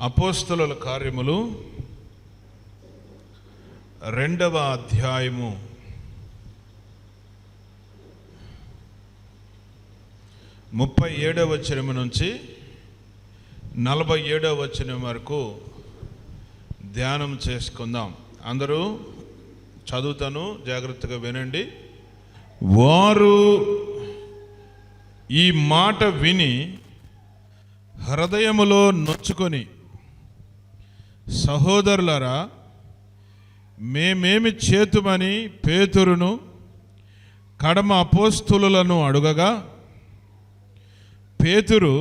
అపోస్తలుల కార్యములు 2వ అధ్యాయము 37వ వచనం నుంచి 47వ వచనం వరకు ధ్యానం చేసుకుందాం. అందరూ చదువుతాను, జాగ్రత్తగా వినండి. వారు ఈ మాట విని హృదయములో నొచ్చుకొని, సహోదరులారా, మేమేమి చేతుమని పేతురును కడమ అపోస్తులను అడుగగా, పేతురు,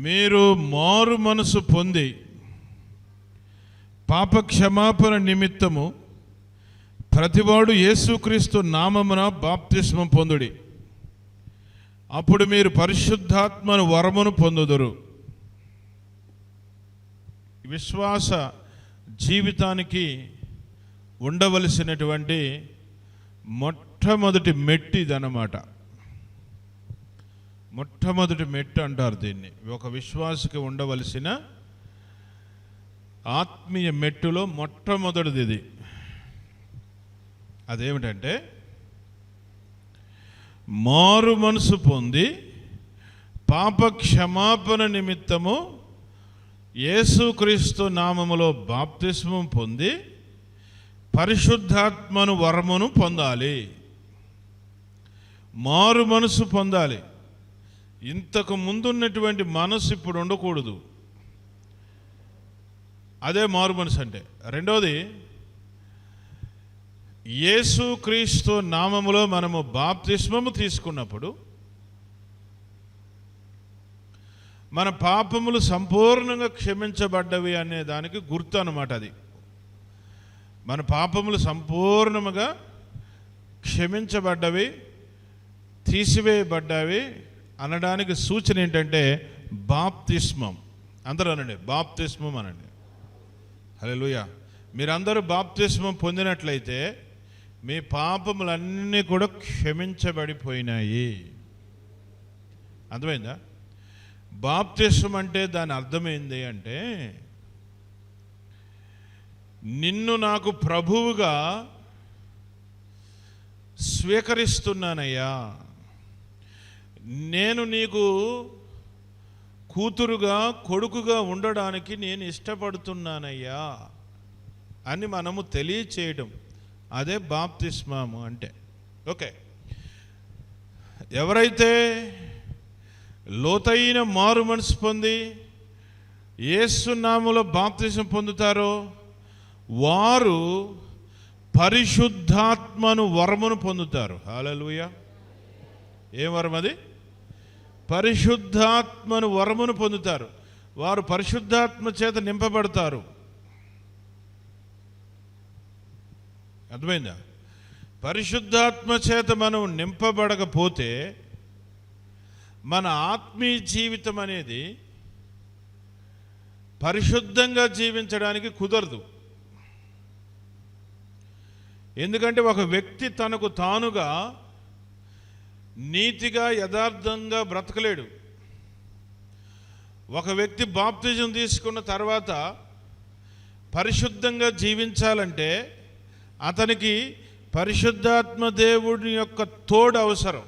మీరు మారు మనసు పొంది పాప క్షమాపణ నిమిత్తము ప్రతివాడు యేసుక్రీస్తు నామమున బాప్తిస్మం పొందుడి, అప్పుడు మీరు పరిశుద్ధాత్మను వరమును పొందుదురు. విశ్వాస జీవితానికి ఉండవలసినటువంటి మొట్టమొదటి మెట్టు ఇదన్నమాట. మొట్టమొదటి మెట్టు అంటారు దీన్ని. ఒక విశ్వాసకి ఉండవలసిన ఆత్మీయ మెట్టులో మొట్టమొదటిది ఇది. అదేమిటంటే, మారు మనసు పొంది పాప క్షమాపణ నిమిత్తము యేసుక్రీస్తు నామములో బాప్తిస్మం పొంది పరిశుద్ధాత్మను వరమును పొందాలి. మారు మనసు పొందాలి. ఇంతకు ముందున్నటువంటి మనసు ఇప్పుడు ఉండకూడదు. అదే మారు మనసు అంటే. రెండవది, యేసుక్రీస్తు నామములో మనము బాప్తిస్మము తీసుకున్నప్పుడు మన పాపములు సంపూర్ణంగా క్షమించబడ్డవి అనే దానికి గుర్తు అన్నమాట. అది మన పాపములు సంపూర్ణముగా క్షమించబడ్డవి, తీసివేయబడ్డవి అనడానికి సూచన ఏంటంటే బాప్తిస్మం. అందరూ అనండి, బాప్తిస్మం అనండి. హల్లెలూయా. మీరందరూ బాప్తిస్మం పొందినట్లయితే మీ పాపములన్నీ కూడా క్షమించబడిపోయినాయి. అర్థమైందా? బాప్తిస్మం అంటే దాని అర్థమైంది అంటే, నిన్ను నాకు ప్రభువుగా స్వీకరిస్తున్నానయ్యా, నేను నీకు కూతురుగా కొడుకుగా ఉండడానికి నేను ఇష్టపడుతున్నానయ్యా అని మనము తెలియచేయడం, అదే బాప్తిస్మము అంటే. ఓకే, ఎవరైతే లోతైన మారు మనసు పొంది యేసు నామములో బాప్తిస్మం పొందుతారో వారు పరిశుద్ధాత్మను వరమును పొందుతారు. హల్లెలూయా. ఏం వరం అది? పరిశుద్ధాత్మను వరమును పొందుతారు. వారు పరిశుద్ధాత్మ చేత నింపబడతారు. అర్థమైందా? పరిశుద్ధాత్మ చేత మనం నింపబడకపోతే మన ఆత్మీయ జీవితం అనేది పరిశుద్ధంగా జీవించడానికి కుదరదు. ఎందుకంటే ఒక వ్యక్తి తనకు తానుగా నీతిగా యథార్థంగా బ్రతకలేడు. ఒక వ్యక్తి బాప్తిజం తీసుకున్న తర్వాత పరిశుద్ధంగా జీవించాలంటే అతనికి పరిశుద్ధాత్మ దేవుడి యొక్క తోడు అవసరం.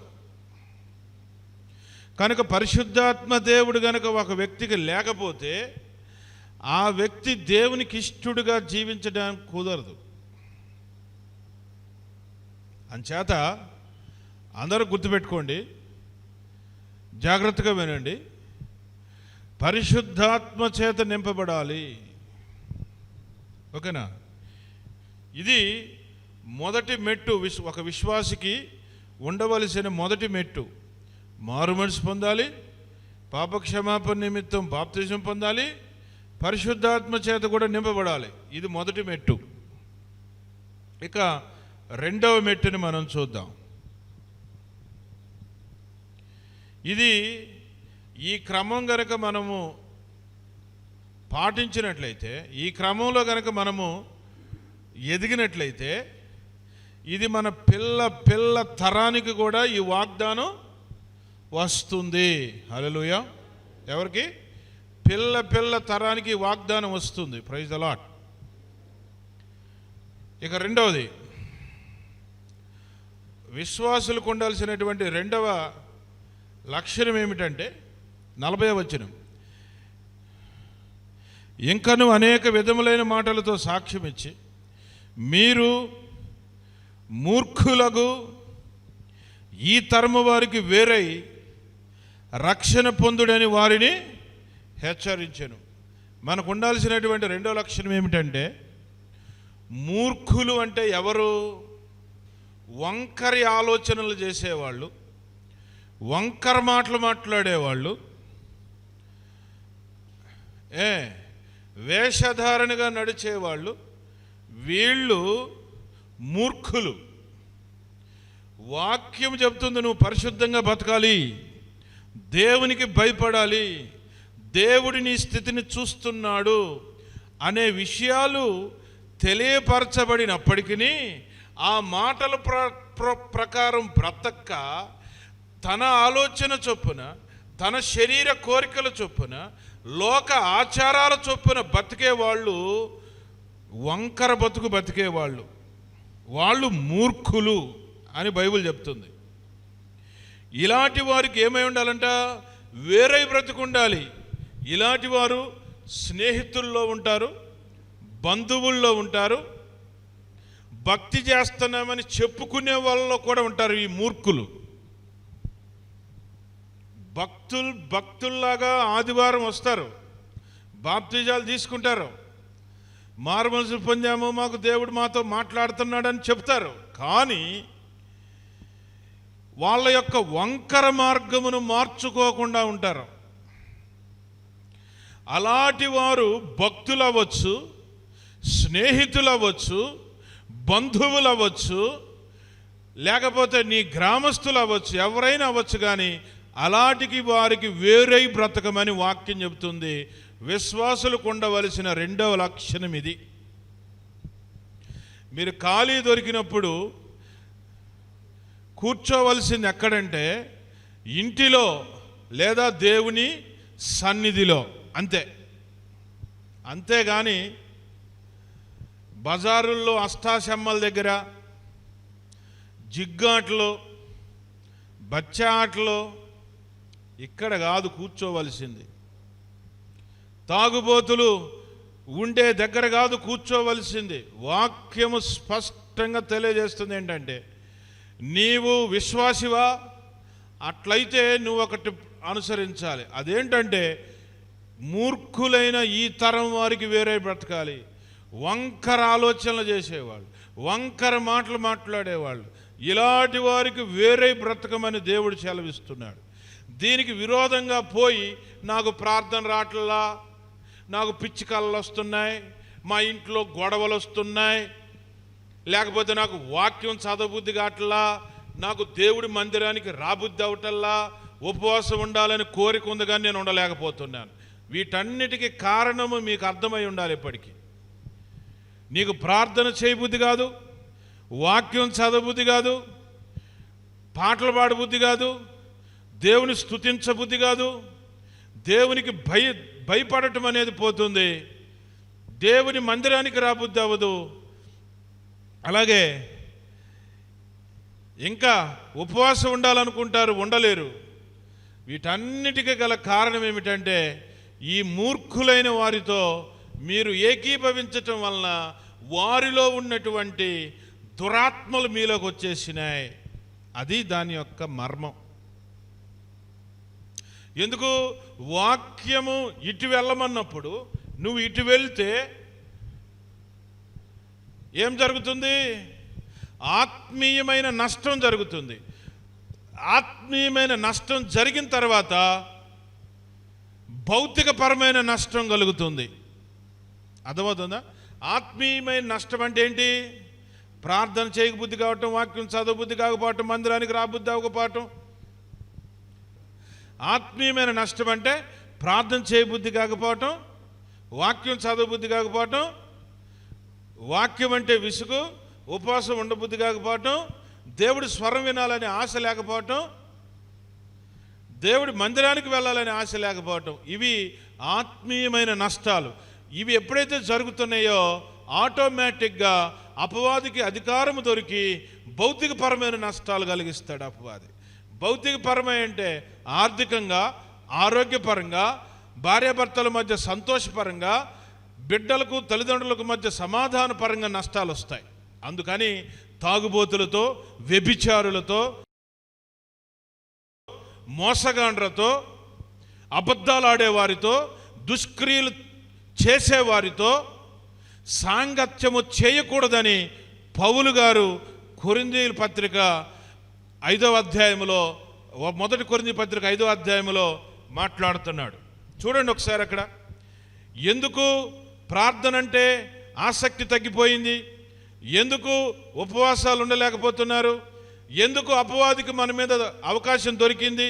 కనుక పరిశుద్ధాత్మ దేవుడు కనుక ఒక వ్యక్తికి లేకపోతే ఆ వ్యక్తి దేవునికి ఇష్టడుగా జీవించడానికి కుదరదు. అంచేత అందరూ గుర్తుపెట్టుకోండి, జాగ్రత్తగా వినండి. పరిశుద్ధాత్మ చేత నింపబడాలి. ఓకేనా? ఇది మొదటి మెట్టు. ఒక విశ్వాసికి ఉండవలసిన మొదటి మెట్టు. మారు మనసు పొందాలి, పాపక్షమాపణ నిమిత్తం బాప్తిజం పొందాలి, పరిశుద్ధాత్మ చేత కూడా నింపబడాలి. ఇది మొదటి మెట్టు. ఇక రెండవ మెట్టుని మనం చూద్దాం. ఇది ఈ క్రమం గనక మనము పాటించినట్లయితే, ఈ క్రమంలో గనక మనము ఎదిగినట్లయితే, ఇది మన పిల్ల తరానికి కూడా ఈ వాగ్దానం వస్తుంది. హల్లెలూయా. ఎవరికి? పిల్ల తరానికి వాగ్దానం వస్తుంది. Praise the lord. ఇక రెండవది, విశ్వాసులకు ఉండాల్సినటువంటి రెండవ లక్షణం ఏమిటంటే 40వ వచనం, ఇంకను అనేక విధములైన మాటలతో సాక్ష్యం ఇచ్చి మీరు మూర్ఖులకు ఈ తరము వారికి వేరై రక్షణ పొందుడని వారిని హెచ్చరించెను. మనకు ఉండాల్సినటువంటి రెండో లక్షణం ఏమిటంటే, మూర్ఖులు అంటే ఎవరు? వంకరి ఆలోచనలు చేసేవాళ్ళు, వంకర మాటలు మాట్లాడేవాళ్ళు, వేషధారణగా నడిచేవాళ్ళు, వీళ్ళు మూర్ఖులు. వాక్యం చెప్తుంది నువ్వు పరిశుద్ధంగా బతకాలి, దేవునికి భయపడాలి, దేవుడి నీ స్థితిని చూస్తున్నాడు అనే విషయాలు తెలియపరచబడినప్పటికీ ఆ మాటల ప్రకారం బ్రతక్క తన ఆలోచన చొప్పున, తన శరీర కోరికల చొప్పున, లోక ఆచారాల చొప్పున బతికేవాళ్ళు వంకర బతుకు బతికేవాళ్ళు, వాళ్ళు మూర్ఖులు అని బైబిల్ చెప్తుంది. ఇలాంటి వారికి ఏమై ఉండాలంట? వేరే బ్రతుకు ఉండాలి. ఇలాంటి వారు స్నేహితుల్లో ఉంటారు, బంధువుల్లో ఉంటారు, భక్తి చేస్తున్నామని చెప్పుకునే వాళ్ళలో కూడా ఉంటారు ఈ మూర్ఖులు. భక్తుల్లాగా ఆదివారం వస్తారు, బాప్తిజాలు తీసుకుంటారు, మారుమనసు పొందాము, మాకు దేవుడు మాతో మాట్లాడుతున్నాడని చెప్తారు. కానీ వాళ్ళ యొక్క వంకర మార్గమును మార్చుకోకుండా ఉంటారు. అలాంటి వారు భక్తులు అవ్వచ్చు, స్నేహితులు అవ్వచ్చు, బంధువులు అవ్వచ్చు, లేకపోతే నీ గ్రామస్తులు అవ్వచ్చు, ఎవరైనా అవ్వచ్చు. కానీ అలాంటికి వారికి వేరే బ్రతకమని వాక్యం చెబుతుంది. విశ్వాసులకు ఉండవలసిన రెండవ లక్షణం ఇది. మీరు ఖాళీ దొరికినప్పుడు కూర్చోవలసింది ఎక్కడంటే ఇంటిలో లేదా దేవుని సన్నిధిలో, అంతేగాని బజారుల్లో అష్టాచెమ్మల దగ్గర, జిగ్గాట్లో, బచ్చా ఆటలో ఇక్కడ కాదు కూర్చోవలసింది. తాగుబోతులు ఉండే దగ్గర కాదు కూర్చోవలసింది. వాక్యము స్పష్టంగా తెలియజేస్తుంది ఏంటంటే, నీవు విశ్వాసివా? అట్లయితే నువ్వు ఒకటి అనుసరించాలి. అదేంటంటే, మూర్ఖులైన ఈ తరం వారికి వేరే బ్రతకాలి. వంకర ఆలోచనలు చేసేవాళ్ళు, వంకర మాటలు మాట్లాడేవాళ్ళు, ఇలాంటి వారికి వేరే బ్రతకమని దేవుడు సెలవిస్తున్నాడు. దీనికి విరోధంగా పోయి నాకు ప్రార్థన రావట్లా, నాకు పిచ్చి కళ్ళు వస్తున్నాయి, మా ఇంట్లో గొడవలు వస్తున్నాయి, లేకపోతే నాకు వాక్యం చదవబుద్ధి కావట్లా, నాకు దేవుడి మందిరానికి రాబుద్ధి అవటల్లా, ఉపవాసం ఉండాలని కోరిక ఉంది కానీ నేను ఉండలేకపోతున్నాను. వీటన్నిటికీ కారణము మీకు అర్థమై ఉండాలి. ఎప్పటికీ నీకు ప్రార్థన చేయబుద్ధి కాదు, వాక్యం చదవబుద్ధి కాదు, పాటలు పాడబుద్ధి కాదు, దేవుని స్తుతించబుద్ధి కాదు, దేవునికి భయపడటం అనేది పోతుంది, దేవుని మందిరానికి రాబుద్ధి అవ్వదు, అలాగే ఇంకా ఉపవాసం ఉండాలనుకుంటారు, ఉండలేరు. వీటన్నిటికీ గల కారణం ఏమిటంటే, ఈ మూర్ఖులైన వారితో మీరు ఏకీభవించటం వలన వారిలో ఉన్నటువంటి దురాత్మలు మీలోకి వచ్చేసినాయి. అది దాని యొక్క మర్మం. ఎందుకు? వాక్యము ఇటు వెళ్ళమన్నప్పుడు నువ్వు ఇటు వెళ్తే ఏం జరుగుతుంది? ఆత్మీయమైన నష్టం జరుగుతుంది. ఆత్మీయమైన నష్టం జరిగిన తర్వాత భౌతికపరమైన నష్టం కలుగుతుంది. అర్థమవుతుందా? ఆత్మీయమైన నష్టం అంటే ఏంటి? ప్రార్థన చేయబుద్ధి కావటం, వాక్యం చదవబుద్ధి కాకపోవటం, మందిరానికి రాబుద్ధి అవ్వకపోవటం. ఆత్మీయమైన నష్టం అంటే ప్రార్థన చేయబుద్ధి కాకపోవటం, వాక్యం చదవబుద్ధి కాకపోవటం, వాక్యం అంటే విసుగు, ఉపవాసం ఉండబుద్ధి కాకపోవటం, దేవుడి స్వరం వినాలనే ఆశ లేకపోవటం, దేవుడి మందిరానికి వెళ్ళాలని ఆశ లేకపోవటం, ఇవి ఆత్మీయమైన నష్టాలు. ఇవి ఎప్పుడైతే జరుగుతున్నాయో ఆటోమేటిక్గా అపవాదికి అధికారం దొరికి భౌతికపరమైన నష్టాలు కలిగిస్తాడు అపవాది. భౌతికపరమైన అంటే ఆర్థికంగా, ఆరోగ్యపరంగా, భార్యాభర్తల మధ్య సంతోషపరంగా, బిడ్డలకు తల్లిదండ్రులకు మధ్య సమాధానపరంగా నష్టాలు వస్తాయి. అందుకని తాగుబోతులతో, వ్యభిచారులతో, మోసగాండ్రతో, అబద్ధాలు ఆడేవారితో, దుష్క్రియలు చేసేవారితో సాంగత్యము చేయకూడదని పౌలు గారు కొరింథీయుల పత్రిక 5వ అధ్యాయంలో, మొదటి కొరింథీ పత్రిక 5వ అధ్యాయంలో మాట్లాడుతున్నాడు. చూడండి ఒకసారి అక్కడ. ఎందుకు ప్రార్థన అంటే ఆసక్తి తగ్గిపోయింది? ఎందుకు ఉపవాసాలు ఉండలేకపోతున్నారు? ఎందుకు అపవాదికి మన మీద అవకాశం దొరికింది?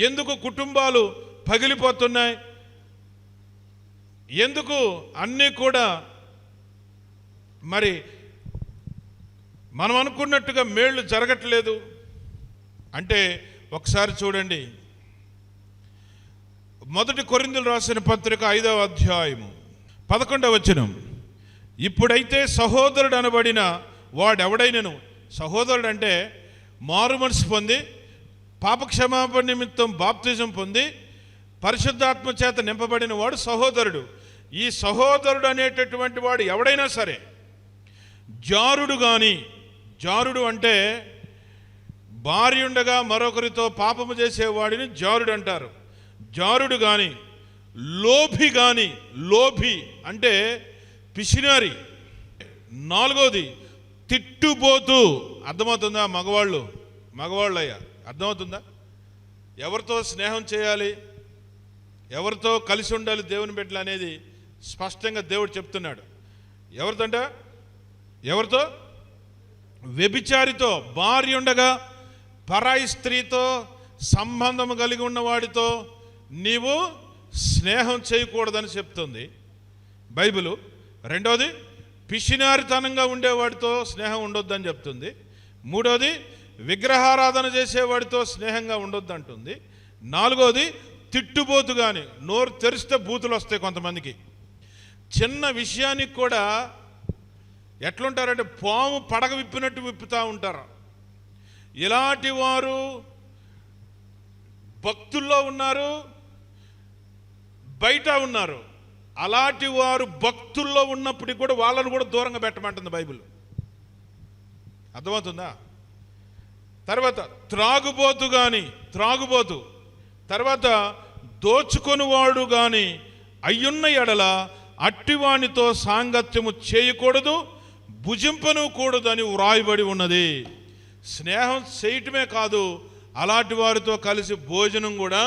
ఎందుకు కుటుంబాలు పగిలిపోతున్నాయి? ఎందుకు అన్నీ కూడా మరి మనం అనుకున్నట్టుగా మేళ్ళు జరగట్లేదు అంటే ఒకసారి చూడండి. మొదటి కొరింథీయులు రాసిన పత్రిక 5వ అధ్యాయము 11వ వచనం. ఇప్పుడైతే సహోదరుడు అనబడిన వాడెవడైనను, సహోదరుడు అంటే మారు మనసు పొంది పాపక్షమాపణ నిమిత్తం బాప్తిజం పొంది పరిశుద్ధాత్మ చేత నింపబడిన వాడు సహోదరుడు. ఈ సహోదరుడు అనేటటువంటి వాడు ఎవడైనా సరే జారుడు కానీ, జారుడు అంటే భార్య ఉండగా మరొకరితో పాపము చేసేవాడిని జారుడు అంటారు. జారుడు కానీ, లోభి కానీ, లోభి అంటే పిసినారి. 4వది తిట్టుబోతు. అర్థమవుతుందా? మగవాళ్ళు అయ్యా, అర్థమవుతుందా? ఎవరితో స్నేహం చేయాలి, ఎవరితో కలిసి ఉండాలి దేవుని బిడ్డలు అనేది స్పష్టంగా దేవుడు చెప్తున్నాడు. ఎవరితో? వ్యభిచారితో, భార్య ఉండగా పరాయి స్త్రీతో సంబంధం కలిగి ఉన్నవాడితో నీవు స్నేహం చేయకూడదని చెప్తుంది బైబిలు. 2వది పిసినారితనంగా ఉండేవాడితో స్నేహం ఉండొద్దని చెప్తుంది. 3వది విగ్రహారాధన చేసేవాడితో స్నేహంగా ఉండొద్దు అంటుంది. 4వది తిట్టుబోతు. కానీ నోరు తెరిస్తే బూతులు వస్తాయి కొంతమందికి. చిన్న విషయానికి కూడా ఎట్లుంటారంటే పాము పడగ విప్పినట్టు విప్పుతూ ఉంటారు. ఇలాంటి వారు భక్తుల్లో ఉన్నారు, బయట ఉన్నారు. అలాంటి వారు భక్తుల్లో ఉన్నప్పటికీ కూడా వాళ్ళను కూడా దూరంగా పెట్టమంటుంది బైబిల్. అర్థమవుతుందా? తర్వాత త్రాగుబోతు, తర్వాత దోచుకొనివాడు కానీ అయ్యున్న ఎడల అట్టివానితో సాంగత్యము చేయకూడదు, భుజింపను కూడదు అని వ్రాయబడి ఉన్నది. స్నేహం చేయటమే కాదు, అలాంటి వారితో కలిసి భోజనం కూడా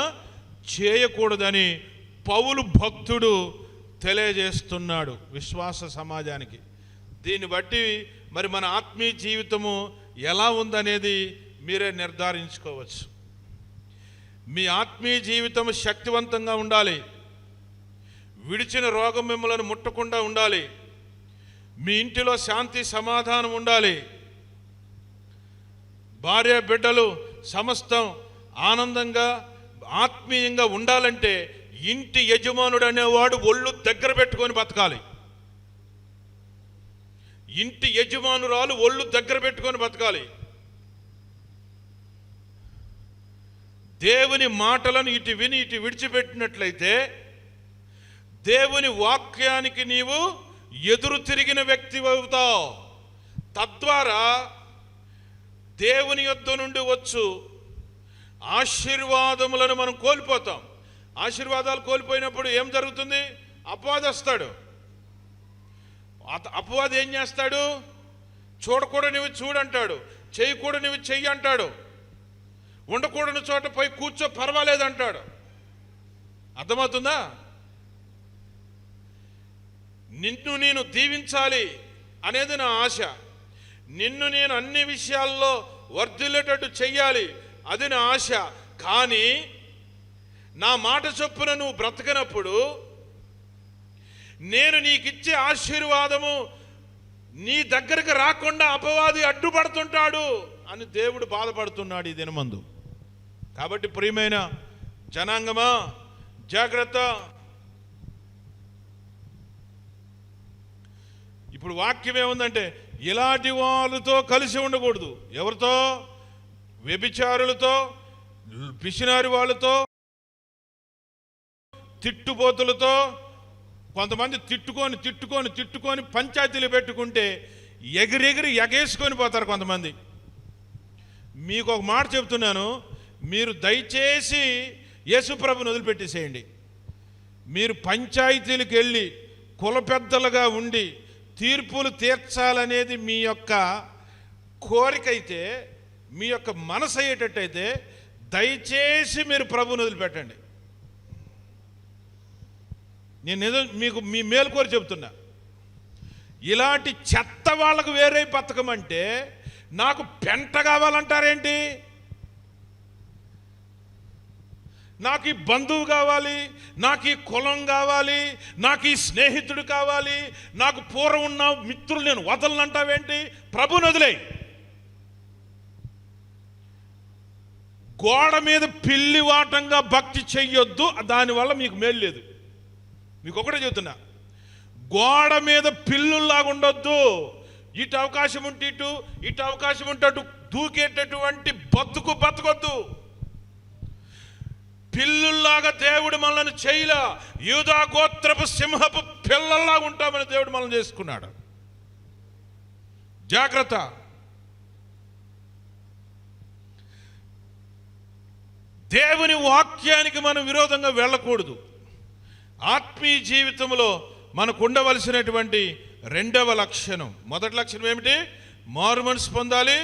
చేయకూడదని పౌలు భక్తుడు తెలియజేస్తున్నాడు విశ్వాస సమాజానికి. దీన్ని బట్టి మరి మన ఆత్మీయ జీవితము ఎలా ఉందనేది మీరే నిర్ధారించుకోవచ్చు. మీ ఆత్మీయ జీవితం శక్తివంతంగా ఉండాలి. విడిచిన రోగం మిమ్మల్ని ముట్టకుండా ఉండాలి. మీ ఇంటిలో శాంతి సమాధానం ఉండాలి. భార్య బిడ్డలు సమస్తం ఆనందంగా ఆత్మీయంగా ఉండాలంటే ఇంటి యజమానుడు అనేవాడు ఒళ్ళు దగ్గర పెట్టుకొని బతకాలి. ఇంటి యజమానురాలు ఒళ్ళు దగ్గర పెట్టుకొని బతకాలి. దేవుని మాటలను ఇటు విని ఇటు విడిచిపెట్టినట్లయితే దేవుని వాక్యానికి నీవు ఎదురు తిరిగిన వ్యక్తి అవుతావు. తద్వారా దేవుని యొద్ద నుండి వచ్చు ఆశీర్వాదములను మనం కోల్పోతాం. ఆశీర్వాదాలు కోల్పోయినప్పుడు ఏం జరుగుతుంది? అపవాది వస్తాడు. అపవాది ఏం చేస్తాడు? చూడకూడనివి చూడంటాడు, చేయకూడనివి చెయ్యి అంటాడు, ఉండకూడని చోట పోయి కూర్చో పర్వాలేదంటాడు. అర్థమవుతుందా? నిన్ను నేను దీవించాలి అనేది నా ఆశ. నిన్ను నేను అన్ని విషయాల్లో వర్ధిల్లేటట్టు చెయ్యాలి అది నా ఆశ. కానీ నా మాట చొప్పున నువ్వు బ్రతకనప్పుడు నేను నీకిచ్చే ఆశీర్వాదము నీ దగ్గరకు రాకుండా అపవాది అడ్డుపడుతుంటాడు అని దేవుడు బాధపడుతున్నాడు ఈ దినమందు. కాబట్టి ప్రియమైన జనాంగమా జాగ్రత్త. ఇప్పుడు వాక్యం ఏముందంటే ఇలాంటి వాళ్ళతో కలిసి ఉండకూడదు. ఎవరితో? వ్యభిచారులతో, పిసినారి వాళ్ళతో, తిట్టుబోతులతో. కొంతమంది తిట్టుకొని పంచాయతీలు పెట్టుకుంటే ఎగిరెగిరి ఎగేసుకొని పోతారు కొంతమంది. మీకు ఒక మాట చెప్తున్నాను, మీరు దయచేసి యేసుప్రభుని వదిలిపెట్టేసేయండి. మీరు పంచాయతీలకు వెళ్ళి కుల పెద్దలుగా ఉండి తీర్పులు తీర్చాలనేది మీ యొక్క కోరిక అయితే, మీ యొక్క మనసు అయ్యేటట్టయితే దయచేసి మీరు ప్రభువుని వదిలిపెట్టండి. నేను మీకు మీ మేలు కోరి చెబుతున్నా. ఇలాంటి చెత్త వాళ్ళకు వేరే బతకం అంటే నాకు పెంట కావాలంటారేంటి? నాకు ఈ బంధువు కావాలి, నాకు ఈ కులం కావాలి, నాకు ఈ స్నేహితుడు కావాలి, నాకు పూర్వం ఉన్న మిత్రులు నేను వదలనంటావేంటి? ప్రభుని వదిలేయి. గోడ మీద పిల్లివాటంగా భక్తి చెయ్యొద్దు, దానివల్ల మీకు మేలు లేదు. మీకు ఒకటే చెబుతున్నా, గోడ మీద పిల్లుల్లాగా ఉండొద్దు. ఇటు అవకాశం ఉంటే ఇటు అవకాశం ఉంటే అటు దూకేటటువంటి బతకొద్దు. పిల్లుల్లాగా దేవుడు మనల్ని చేయలా. యూదా గోత్రపు సింహపు పిల్లల్లాగా ఉంటామని దేవుడు మనల్ని చేసుకున్నాడు. జాగ్రత్త. దేవుని వాక్యానికి మనం విరోధంగా వెళ్ళకూడదు. ఆత్మీయ జీవితంలో మనకు ఉండవలసినటువంటి రెండవ లక్షణం, మొదటి లక్షణం ఏమిటి? మారు మనసు పొందాలి,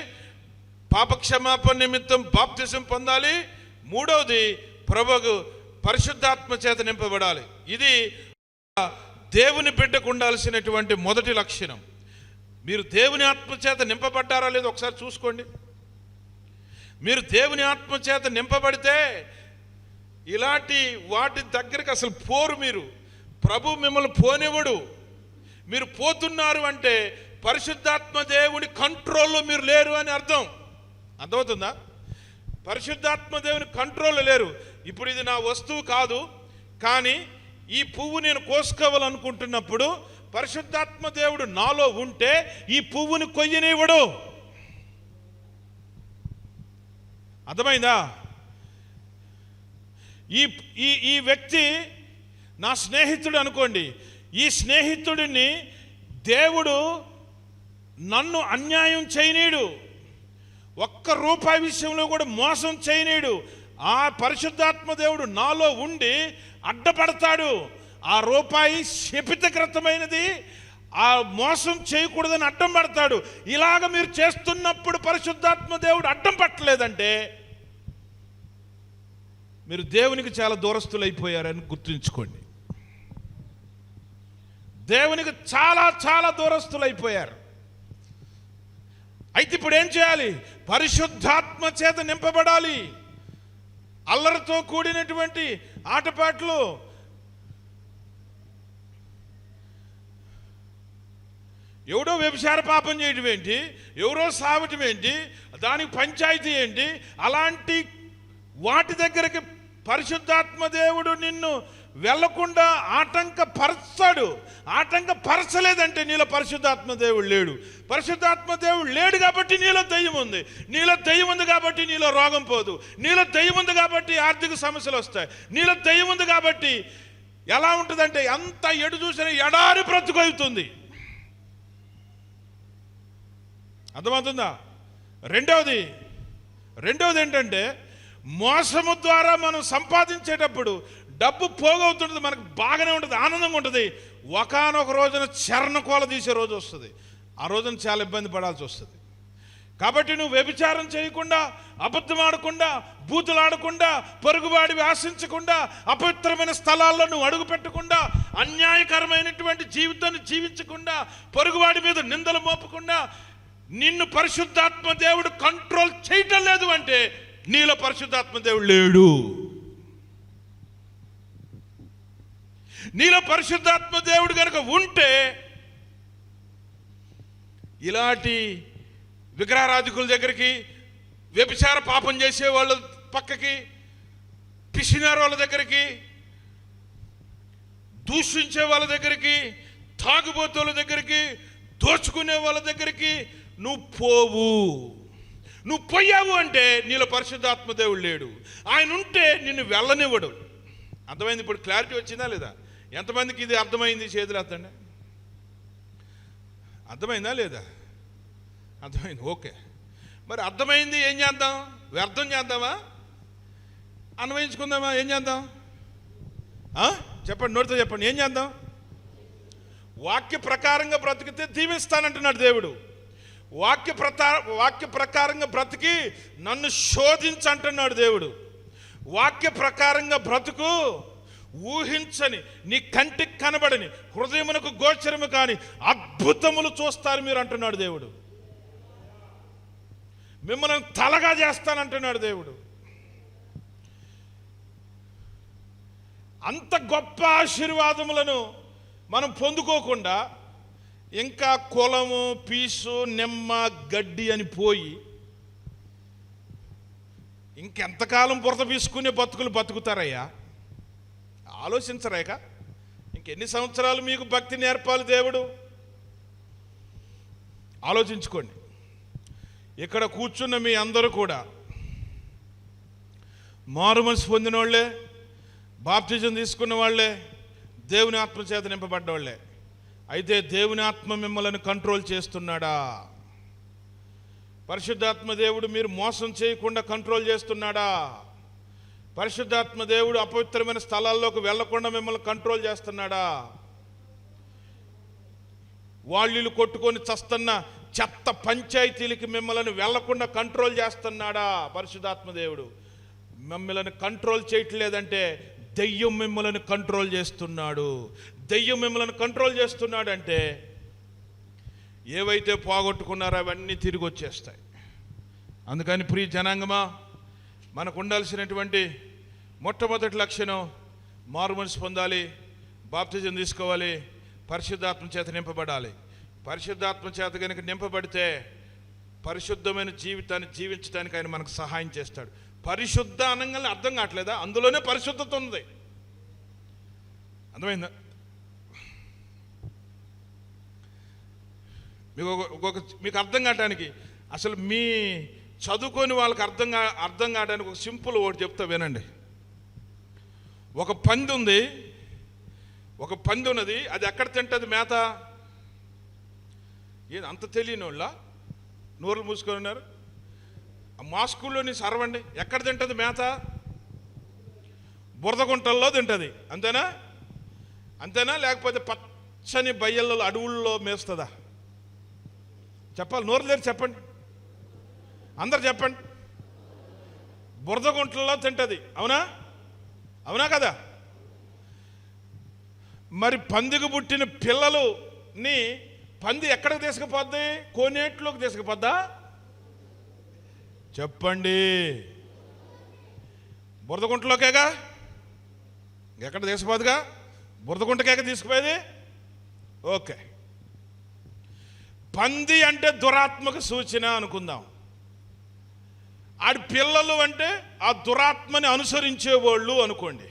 పాపక్షమాపణ నిమిత్తం బాప్తిసం పొందాలి. మూడవది ప్రభువు పరిశుద్ధాత్మ చేత నింపబడాలి. ఇది దేవుని బిడ్డకు ఉండాల్సినటువంటి మొదటి లక్షణం. మీరు దేవుని ఆత్మ చేత నింపబడ్డారా లేదో ఒకసారి చూసుకోండి. మీరు దేవుని ఆత్మ చేత నింపబడితే ఇలాంటి వాటి దగ్గరికి అసలు పోరు. మీరు ప్రభు మిమ్మల్ని పోనివ్వడు. మీరు పోతున్నారు అంటే పరిశుద్ధాత్మ దేవుని కంట్రోల్లో మీరు లేరు అని అర్థమవుతుందా? పరిశుద్ధాత్మ దేవుని కంట్రోల్లో లేరు. ఇప్పుడు ఇది నా వస్తువు కాదు, కానీ ఈ పువ్వు నేను కోసుకోవాలనుకుంటున్నప్పుడు పరిశుద్ధాత్మ దేవుడు నాలో ఉంటే ఈ పువ్వుని కొయ్యనివ్వడు. అర్థమైందా? ఈ వ్యక్తి నా స్నేహితుడు అనుకోండి. ఈ స్నేహితుడిని దేవుడు నన్ను అన్యాయం చేయనీడు, ఒక్క రూపాయి విషయంలో కూడా మోసం చేయనీడు. ఆ పరిశుద్ధాత్మ దేవుడు నాలో ఉండి అడ్డపడతాడు. ఆ రూపాయి శపితకృతమైనది, ఆ మోసం చేయకూడదని అడ్డం పడతాడు. ఇలాగ మీరు చేస్తున్నప్పుడు పరిశుద్ధాత్మ దేవుడు అడ్డం పట్టలేదంటే మీరు దేవునికి చాలా దూరస్తులైపోయారని గుర్తుంచుకోండి. దేవునికి చాలా చాలా దూరస్తులైపోయారు. అయితే ఇప్పుడు ఏం చేయాలి? పరిశుద్ధాత్మ చేత నింపబడాలి. అల్లరితో కూడినటువంటి ఆటపాటలు, ఎవడో వ్యభిచార పాపం చేయటం ఏంటి, ఎవరో సావటం ఏంటి, దానికి పంచాయతీ ఏంటి, అలాంటి వాటి దగ్గరికి పరిశుద్ధాత్మ దేవుడు నిన్ను వెళ్లకుండా ఆటంకపరచాడు. ఆటంకపరచలేదంటే నీలో పరిశుద్ధాత్మ దేవుడు లేడు. పరిశుద్ధాత్మ దేవుడు లేడు కాబట్టి నీలో దయ్యం ఉంది. నీలో దయ్యం ఉంది కాబట్టి నీలో రోగం పోదు. నీలో దయ్యం ఉంది కాబట్టి ఆర్థిక సమస్యలు వస్తాయి. నీలో దయ్యం ఉంది కాబట్టి ఎలా ఉంటుందంటే ఎంత ఎడు చూసినా ఎడారి బ్రతుకుతుంది. అర్థమవుతుందా? రెండవది ఏంటంటే మోసము ద్వారా మనం సంపాదించేటప్పుడు డబ్బు పోగవుతుంటుంది, మనకు బాగానే ఉంటుంది, ఆనందంగా ఉంటుంది. ఒకానొక రోజున చరణకోల తీసే రోజు వస్తుంది. ఆ రోజున చాలా ఇబ్బంది పడాల్సి వస్తుంది. కాబట్టి నువ్వు వ్యభిచారం చేయకుండా, అబద్ధం ఆడకుండా, బూతులు ఆడకుండా, పొరుగువాడివి ఆశించకుండా, అపవిత్రమైన స్థలాల్లో నువ్వు అడుగు పెట్టకుండా, అన్యాయకరమైనటువంటి జీవితాన్ని జీవించకుండా, పొరుగువాడి మీద నిందలు మోపకుండా నిన్ను పరిశుద్ధాత్మ దేవుడు కంట్రోల్ చేయటం లేదు అంటే నీలో పరిశుద్ధాత్మ దేవుడు లేడు. నీలో పరిశుద్ధాత్మ దేవుడు కనుక ఉంటే ఇలాంటి విగ్రహారాధికుల దగ్గరికి, వ్యభిచార పాపం చేసే వాళ్ళ పక్కకి, పిసినారు వాళ్ళ దగ్గరికి, దూషించే వాళ్ళ దగ్గరికి, తాగుబోతుల దగ్గరికి, దోచుకునే వాళ్ళ దగ్గరికి నువ్వు పోవు. నువ్వు పోయావు అంటే నీలో పరిశుద్ధాత్మ దేవుడు లేడు. ఆయన ఉంటే నిన్ను వెళ్ళనివ్వడు. అర్థమైంది? ఇప్పుడు క్లారిటీ వచ్చిందా లేదా? ఎంతమందికి ఇది అర్థమైంది? చేతులు ఎత్తండి. అర్థమైందా లేదా? అర్థమైంది. ఓకే. మరి అర్థమైంది, ఏం చేద్దాం? వ్యర్థం చేద్దామా? అన్వయించుకుందామా? ఏం చేద్దాం? చెప్పండి, నోటితో చెప్పండి. ఏం చేద్దాం? వాక్య ప్రకారంగా బ్రతికితే దీవిస్తానంటున్నాడు దేవుడు. వాక్య ప్రకారంగా బ్రతికి నన్ను శోధించంటున్నాడు దేవుడు. వాక్య ప్రకారంగా బ్రతుకు, ఊహించని, నీ కంటికి కనబడని, హృదయమునకు గోచరము కాని అద్భుతములు చూస్తారు మీరు అంటున్నాడు దేవుడు. మిమ్మల్ని తలగా చేస్తానంటున్నాడు దేవుడు. అంత గొప్ప ఆశీర్వాదములను మనం పొందుకోకుండా ఇంకా కులము, పీసు, నిమ్మ, గడ్డి అని పోయి ఇంకెంతకాలం బురద పీసుకునే బతుకులు బతుకుతారయ్యా? ఆలోచించరాక ఇంకెన్ని సంవత్సరాలు మీకు భక్తి నేర్పాలి దేవుడు? ఆలోచించుకోండి. ఇక్కడ కూర్చున్న మీ అందరూ కూడా మారు మనసు పొందిన వాళ్ళే, బాప్తిజం తీసుకున్న వాళ్ళే, దేవుని ఆత్మ చేత నింపబడ్డవాళ్లే. అయితే దేవుని ఆత్మ మిమ్మల్ని కంట్రోల్ చేస్తున్నాడా? పరిశుద్ధాత్మ దేవుడు మీరు మోసం చేయకుండా కంట్రోల్ చేస్తున్నాడా? పరిశుద్ధాత్మ దేవుడు అపవిత్రమైన స్థలాల్లోకి వెళ్లకుండా మిమ్మల్ని కంట్రోల్ చేస్తున్నాడా? వాళ్ళు కొట్టుకొని చస్తున్న చెత్త పంచాయతీలకి మిమ్మల్ని వెళ్లకుండా కంట్రోల్ చేస్తున్నాడా? పరిశుద్ధాత్మ దేవుడు మిమ్మల్ని కంట్రోల్ చేయట్లేదంటే దెయ్యం మిమ్మల్ని కంట్రోల్ చేస్తున్నాడు. దెయ్యం మిమ్మల్ని కంట్రోల్ చేస్తున్నాడు అంటే ఏవైతే పోగొట్టుకున్నారో అవన్నీ తిరిగి వచ్చేస్తాయి. అందుకని ప్రియ జనాంగమా, మనకు ఉండాల్సినటువంటి మొట్టమొదటి లక్షణం మారు మనసు పొందాలి, బాప్తిజం తీసుకోవాలి, పరిశుద్ధాత్మ చేత నింపబడాలి. పరిశుద్ధాత్మ చేత కనుక నింపబడితే పరిశుద్ధమైన జీవితాన్ని జీవించడానికి ఆయన మనకు సహాయం చేస్తాడు. పరిశుద్ధ అనగానే అర్థం కావట్లేదా? అందులోనే పరిశుద్ధత ఉంది. అర్థమైందా? మీకు అర్థం కావటానికి, అసలు మీ చదువుకొని వాళ్ళకి అర్థం కావడానికి ఒక సింపుల్ ఒకటి చెప్తా వినండి. ఒక పంది ఉంది, ఒక పంది ఉన్నది. అది ఎక్కడ తింటుంది మేత? ఏది అంత తెలియని వాళ్ళ నోరులు మూసుకొని ఉన్నారు? మా స్కూల్లోని సర్వండి, ఎక్కడ తింటుంది మేత? బురదగుంటల్లో తింటుంది. అంతేనా? అంతేనా? లేకపోతే పచ్చని బయ్యల్లో అడవుల్లో మేస్తుందా? చెప్పాలి, నోరు లేరు చెప్పండి, అందరు చెప్పండి. బురదగుంటల్లో తింటుంది. అవునా? అవునా కదా? మరి పందికి పుట్టిన పిల్లలుని పంది ఎక్కడికి తీసుకుపోద్ది? కోనేట్లోకి తీసుకుపోద్దా? చెప్పండి. బురదగుంటలోకేగా, ఎక్కడ తీసుకుపోదుగా? బురదగుంటకేక తీసుకుపోయేది. ఓకే. పంది అంటే దురాత్మకు సూచన అనుకుందాం. ఆడి పిల్లలు అంటే ఆ దురాత్మని అనుసరించేవాళ్ళు అనుకోండి.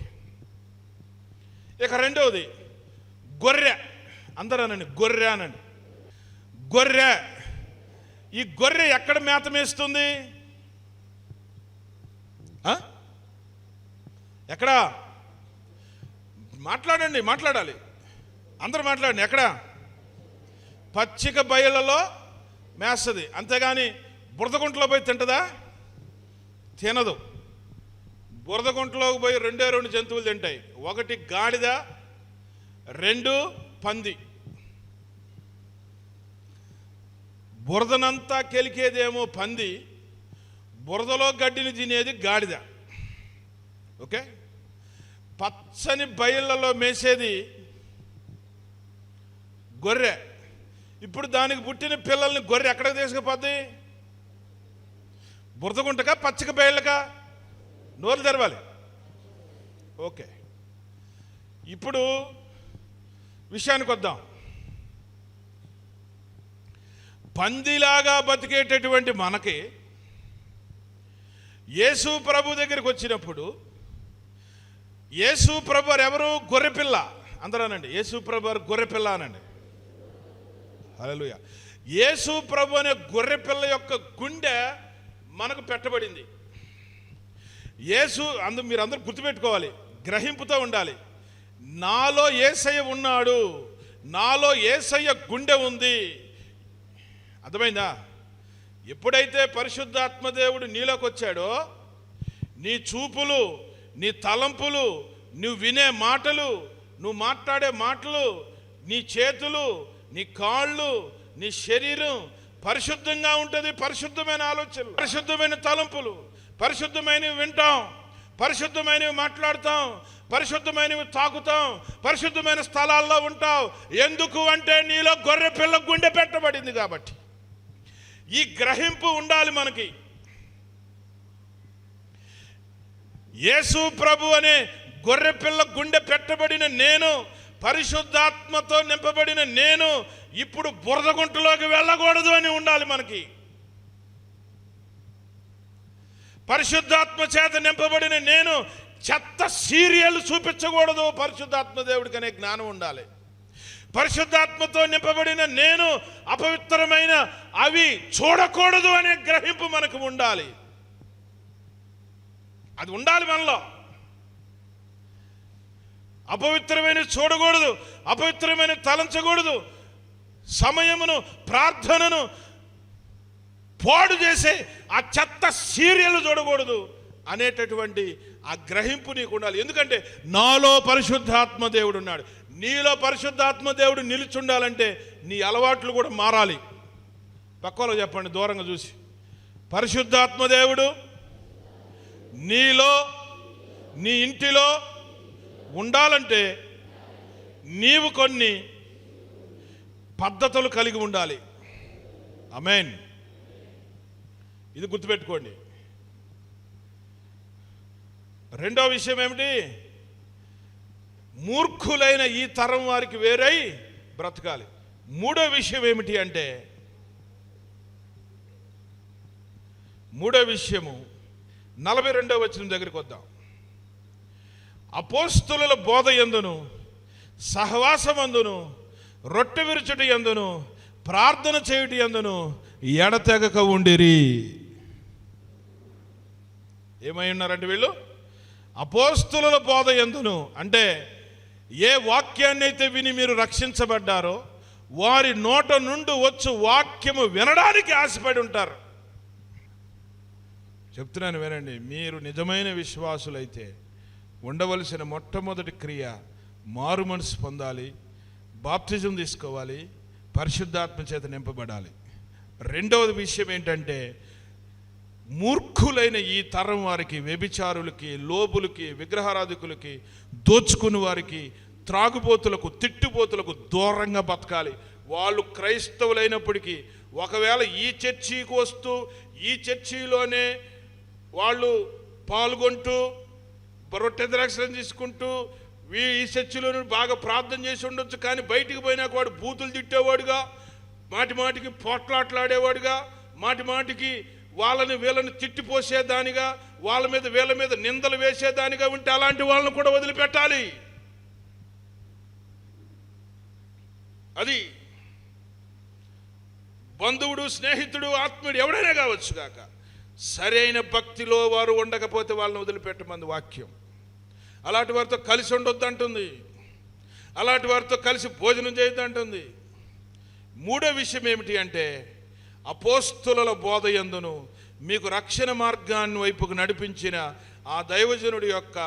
ఇక రెండవది గొర్రె. అందరూ అనండి గొర్రె అనండి. గొర్రె. ఈ గొర్రె ఎక్కడ మేత మేస్తుంది? ఎక్కడ? మాట్లాడండి, మాట్లాడాలి, అందరూ మాట్లాడండి. ఎక్కడ? పచ్చిక బయళ్ళలో మేస్తుంది. అంతేగాని బురదగుంటలో పోయి తింటుందా? తినదు. బురదగుంటలోకి పోయి రెండు జంతువులు తింటాయి. ఒకటి గాడిద, రెండు పంది. బురదనంతా కెలికేదేమో పంది, బురదలో గడ్డిని తినేది గాడిద. ఓకే. పచ్చని బయళ్ళలో మేసేది గొర్రె. ఇప్పుడు దానికి పుట్టిన పిల్లల్ని గొర్రె ఎక్కడికి తీసుకుపోద్ది? బురదగుంటకా, పచ్చిక బయళ్ళకా? నోరు తెరవాలి. ఓకే. ఇప్పుడు విషయానికి వద్దాం. పందిలాగా బతికేటటువంటి మనకి యేసు ప్రభు దగ్గరికి వచ్చినప్పుడు యేసు ప్రభు ఎవరు? గొర్రెపిల్ల. అందరూ అనండి, యేసు ప్రభు గొర్రెపిల్ల అనండి. హల్లెలూయా. యేసు ప్రభు అనే గొర్రెపిల్ల యొక్క గుండె మనకు పెట్టబడింది. యేసు మీరందరూ గుర్తుపెట్టుకోవాలి, గ్రహింపుతో ఉండాలి. నాలో యేసయ్య ఉన్నాడు, నాలో యేసయ్య గుండె ఉంది. అర్థమైందా? ఎప్పుడైతే పరిశుద్ధాత్మ దేవుడు నీలోకి వచ్చాడో, నీ చూపులు, నీ తలంపులు, నువ్వు వినే మాటలు, నువ్వు మాట్లాడే మాటలు, నీ చేతులు, నీ కాళ్ళు, నీ శరీరం పరిశుద్ధంగా ఉంటుంది. పరిశుద్ధమైన ఆలోచనలు, పరిశుద్ధమైన తలంపులు, పరిశుద్ధమైనవి వింటాం, పరిశుద్ధమైనవి మాట్లాడతాం, పరిశుద్ధమైనవి తాకుతాం, పరిశుద్ధమైన స్థలాల్లో ఉంటావు. ఎందుకు అంటే నీలో గొర్రె పిల్ల గుండె పెట్టబడింది కాబట్టి. ఈ గ్రహింపు ఉండాలి మనకి. యేసు ప్రభు అనే గొర్రె పిల్ల గుండె పెట్టబడిన నేను, పరిశుద్ధాత్మతో నింపబడిన నేను ఇప్పుడు బురదగుంటలోకి వెళ్ళకూడదు అని ఉండాలి మనకి. పరిశుద్ధాత్మ చేత నింపబడిన నేను చెత్త సీరియల్ చూపించకూడదు. పరిశుద్ధాత్మ దేవుడికి అనే జ్ఞానం ఉండాలి. పరిశుద్ధాత్మతో నింపబడిన నేను అపవిత్రమైన అవి చూడకూడదు అనే గ్రహింపు మనకు ఉండాలి. అది ఉండాలి మనలో. అపవిత్రమైన చూడకూడదు, అపవిత్రమైన తలంచకూడదు, సమయమును ప్రార్థనను పాడు చేసే ఆ చెత్త సీరియల్ చూడకూడదు అనేటటువంటి ఆ గ్రహింపు నీకు ఉండాలి. ఎందుకంటే నాలో పరిశుద్ధాత్మ దేవుడు ఉన్నాడు. నీలో పరిశుద్ధాత్మ దేవుడు నిలుచుండాలంటే నీ అలవాట్లు కూడా మారాలి. పక్కలో చెప్పండి, దూరంగా చూసి, పరిశుద్ధాత్మ దేవుడు నీలో, నీ ఇంటిలో ఉండాలంటే నీవు కొన్ని పద్ధతులు కలిగి ఉండాలి. ఆమేన్. ఇది గుర్తుపెట్టుకోండి. రెండో విషయం ఏమిటి? మూర్ఖులైన ఈ తరం వారికి వేరై బ్రతకాలి. మూడో విషయం ఏమిటి అంటే, మూడో విషయము 42వ వచనం దగ్గరికి వద్దాం. అపోస్తుల బోధ యందును, సహవాసమందును, రొట్టె విరుచుటి యందును, ప్రార్థన చేయుటి యందును ఎడతెగక ఉండిరి. ఏమై ఉన్నారంటే వీళ్ళు? అపోస్తుల బోధ యందును అంటే ఏ వాక్యాన్ని అయితే విని మీరు రక్షించబడ్డారో వారి నోట నుండి వచ్చు వాక్యము వినడానికి ఆశపడి ఉంటారు. చెప్తున్నాను వినండి, మీరు నిజమైన విశ్వాసులైతే ఉండవలసిన మొట్టమొదటి క్రియ మారు మనసు పొందాలి, బాప్తిజం తీసుకోవాలి, పరిశుద్ధాత్మ చేత నింపబడాలి. రెండవది విషయం ఏంటంటే, మూర్ఖులైన ఈ తరం వారికి, వ్యభిచారులకి, లోబులకి, విగ్రహారాధికులకి, దోచుకుని వారికి, త్రాగుబోతులకు, తిట్టుబోతులకు దూరంగా బతకాలి. వాళ్ళు క్రైస్తవులైనప్పటికీ ఒకవేళ ఈ చర్చికి వస్తూ ఈ చర్చిలోనే వాళ్ళు పాల్గొంటూ రొట్టె ద్రాక్షరం తీసుకుంటూ ఈ చర్చిలో బాగా ప్రార్థన చేసి ఉండొచ్చు, కానీ బయటికి పోయినాక వాడు బూతులు తిట్టేవాడుగా, మాటి మాటికి పోట్లాట్లాడేవాడుగా, మాటి మాటికి వాళ్ళని వీళ్ళని తిట్టిపోసేదానిగా, వాళ్ళ మీద వీళ్ళ మీద నిందలు వేసేదానిగా ఉంటే అలాంటి వాళ్ళని కూడా వదిలిపెట్టాలి. అది బంధువుడు, స్నేహితుడు, ఆత్మీయుడు ఎవడైనా కావచ్చు కాక, సరైన భక్తిలో వారు ఉండకపోతే వాళ్ళని వదిలిపెట్టమంది వాక్యం. అలాంటి వారితో కలిసి ఉండొద్దు అంటుంది, అలాంటి వారితో కలిసి భోజనం చేయొద్దు అంటుంది. మూడో విషయం ఏమిటి అంటే, అపోస్తుల బోధ యందును మీకు రక్షణ మార్గాన్ని వైపుకు నడిపించిన ఆ దైవజనుడి యొక్క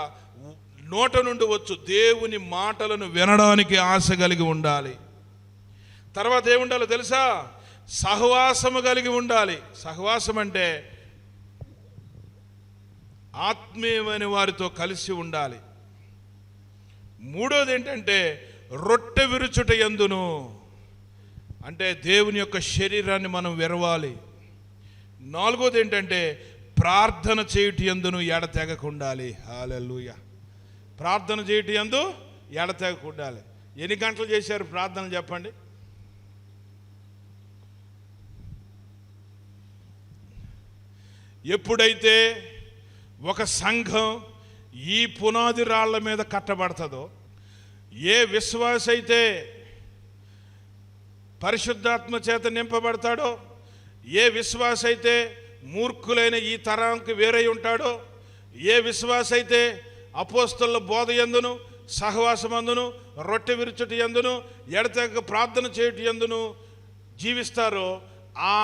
నోట నుండి వచ్చు దేవుని మాటలను వినడానికి ఆశ కలిగి ఉండాలి. తర్వాత ఏముండాలో తెలుసా? సహవాసము కలిగి ఉండాలి. సహవాసం అంటే ఆత్మీయమైన వారితో కలిసి ఉండాలి. మూడోది ఏంటంటే రొట్టె విరుచుట యందును అంటే దేవుని యొక్క శరీరాన్ని మనం విరవాలి. నాలుగోది ఏంటంటే ప్రార్థన చేయుట యందును ఎడతెగక ఉండాలి. హల్లెలూయా. ప్రార్థన చేయుట యందు ఎడతెగక ఉండాలి. ఎన్ని గంటలు చేశారు ప్రార్థన చెప్పండి? ఎప్పుడైతే ఒక సంఘం ఈ పునాది రాళ్ల మీద కట్టబడుతుందో, ఏ విశ్వాస అయితే పరిశుద్ధాత్మ చేత నింపబడతాడో, ఏ విశ్వాస అయితే మూర్ఖులైన ఈ తరానికి వేరై ఉంటాడో, ఏ విశ్వాస అయితే అపోస్తలుల బోధ యందును, సహవాసమందును, రొట్టె విరుచుటి యందును, ఎడతెగక ప్రార్థన చేయుటి యందును జీవిస్తారో, ఆ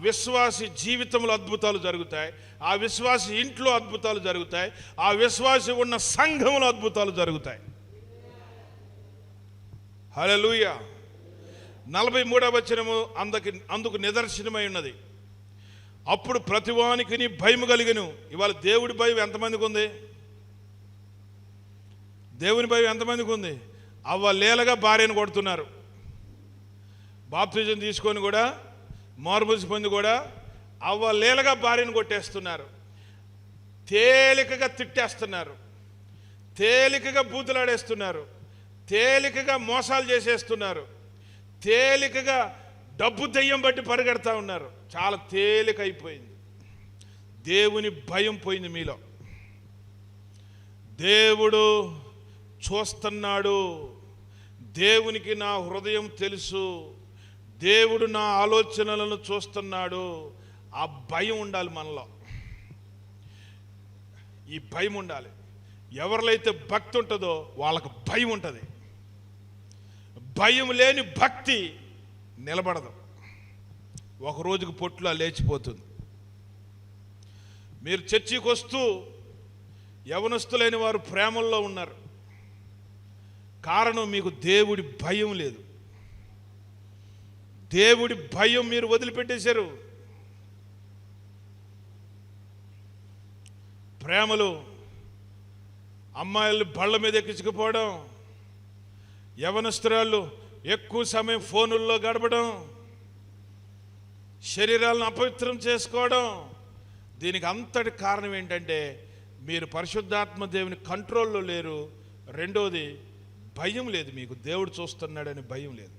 విశ్వాసి జీవితంలో అద్భుతాలు జరుగుతాయి, ఆ విశ్వాసి ఇంట్లో అద్భుతాలు జరుగుతాయి, ఆ విశ్వాసి ఉన్న సంఘంలో అద్భుతాలు జరుగుతాయి. హల్లెలూయా. 43వ వచనము అందుకు నిదర్శనమై ఉన్నది. అప్పుడు ప్రతివానికి నీ భయము కలిగెను. ఇవాళ దేవుడి భయం ఎంతమందికి ఉంది? దేవుని భయం ఎంతమందికి ఉంది? అవ్వలేలగా భార్యను కొడుతున్నారు. బాప్తిజం తీసుకొని కూడా, మారుమనసు పొంది కూడా అవ్వలేలగా భార్యను కొట్టేస్తున్నారు, తేలికగా తిట్టేస్తున్నారు, తేలికగా బూతులాడేస్తున్నారు, తేలికగా మోసాలు చేసేస్తున్నారు, తేలికగా డబ్బు దెయ్యం బట్టి పరిగెడతా ఉన్నారు. చాలా తేలిక అయిపోయింది. దేవుని భయం పోయింది మీలో. దేవుడు చూస్తున్నాడు, దేవునికి నా హృదయం తెలుసు, దేవుడు నా ఆలోచనలను చూస్తున్నాడు. ఆ భయం ఉండాలి మనలో. ఈ భయం ఉండాలి. ఎవరిలైతే భక్తి ఉంటుందో వాళ్ళకు భయం ఉంటుంది. భయం లేని భక్తి నిలబడదు, ఒక రోజుకు పొట్టులా లేచిపోతుంది. మీరు చర్చికి వస్తూ యవనస్తులైన వారు ప్రేమల్లో ఉన్నారు. కారణం మీకు దేవుడి భయం లేదు. దేవుడి భయం మీరు వదిలిపెట్టేశారు. ప్రేమలు అమ్మాయిలు బళ్ళ మీద ఎక్కించుకుపోవడం, యవనస్తురాళ్ళు ఎక్కువ సమయం ఫోనుల్లో గడపడం, శరీరాలను అపవిత్రం చేసుకోవడం. దీనికి అంతటి కారణం ఏంటంటే మీరు పరిశుద్ధాత్మ దేవుని కంట్రోల్లో లేరు. రెండోది భయం లేదు, మీకు దేవుడు చూస్తున్నాడని భయం లేదు.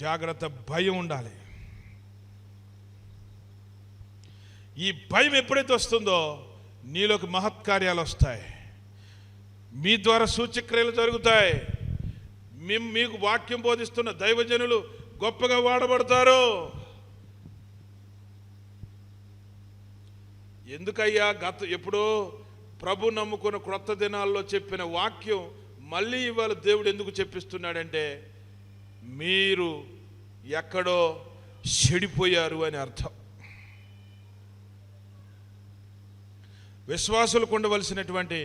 జాగ్రత్త, భయం ఉండాలి. ఈ భయం ఎప్పుడైతే వస్తుందో నీలోకి మహత్కార్యాలు వస్తాయి, మీ ద్వారా సూచక్రియలు జరుగుతాయి, మీకు వాక్యం బోధిస్తున్న దైవజనులు గొప్పగా వాడబడతారు. ఎందుకయ్యా ఎప్పుడో ప్రభు నమ్ముకున్న క్రొత్త దినాల్లో చెప్పిన వాక్యం మళ్ళీ ఇవాళ దేవుడు ఎందుకు చెప్పిస్తున్నాడంటే మీరు ఎక్కడో చెడిపోయారు అని అర్థం. విశ్వాసులకు ఉండవలసినటువంటి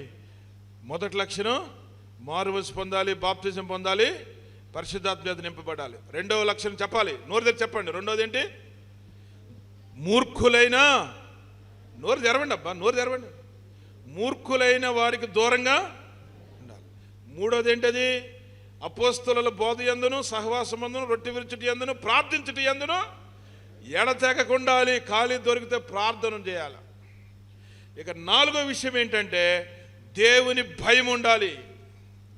మొదటి లక్షణం మారుమనసు పొందాలి, బాప్తిజం పొందాలి, పరిశుద్ధాత్మ చేత నింపబడాలి. రెండవ లక్షణం చెప్పాలి, నోరు తెరిచి చెప్పండి. రెండవది ఏంటి? మూర్ఖులైన, నోరు తెరవండి అబ్బా, నోరు తెరవండి, మూర్ఖులైన వారికి దూరంగా ఉండాలి. మూడోది ఏంటది? అపోస్తలుల బోధ యందును, సహవాసమందును, రొట్టె విరుచుటి యందును, ప్రార్థించుటి యందును ఎడతెగకుండాలి. ఖాళీ దొరికితే ప్రార్థన చేయాలి. ఇక నాలుగో విషయం ఏంటంటే దేవుని భయం ఉండాలి.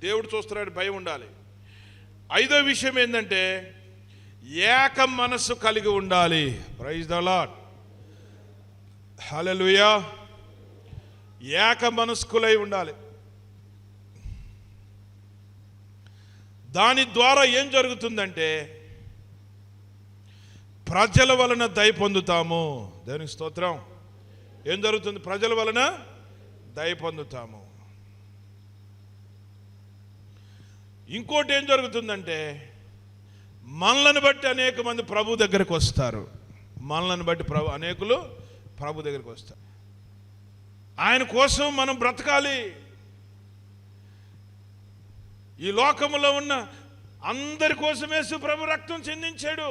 దేవుడు చూస్తున్నాడు, భయం ఉండాలి. ఐదో విషయం ఏంటంటే ఏక మనస్సు కలిగి ఉండాలి. ప్రైజ్ ద లార్డ్, హల్లెలూయా. ఏక మనస్కులై ఉండాలి. దాని ద్వారా ఏం జరుగుతుందంటే ప్రజల వలన దయ పొందుతాము. దేవునికి స్తోత్రం. ఏం జరుగుతుంది? ప్రజల వలన దయ పొందుతాము. ఇంకోటి ఏం జరుగుతుందంటే మనలను బట్టి అనేక మంది ప్రభు దగ్గరకు వస్తారు. మనలను బట్టి అనేకులు ప్రభు దగ్గరికి వస్తారు. ఆయన కోసం మనం బ్రతకాలి. ఈ లోకములో ఉన్న అందరి కోసం యేసు ప్రభు రక్తం చెందించాడు.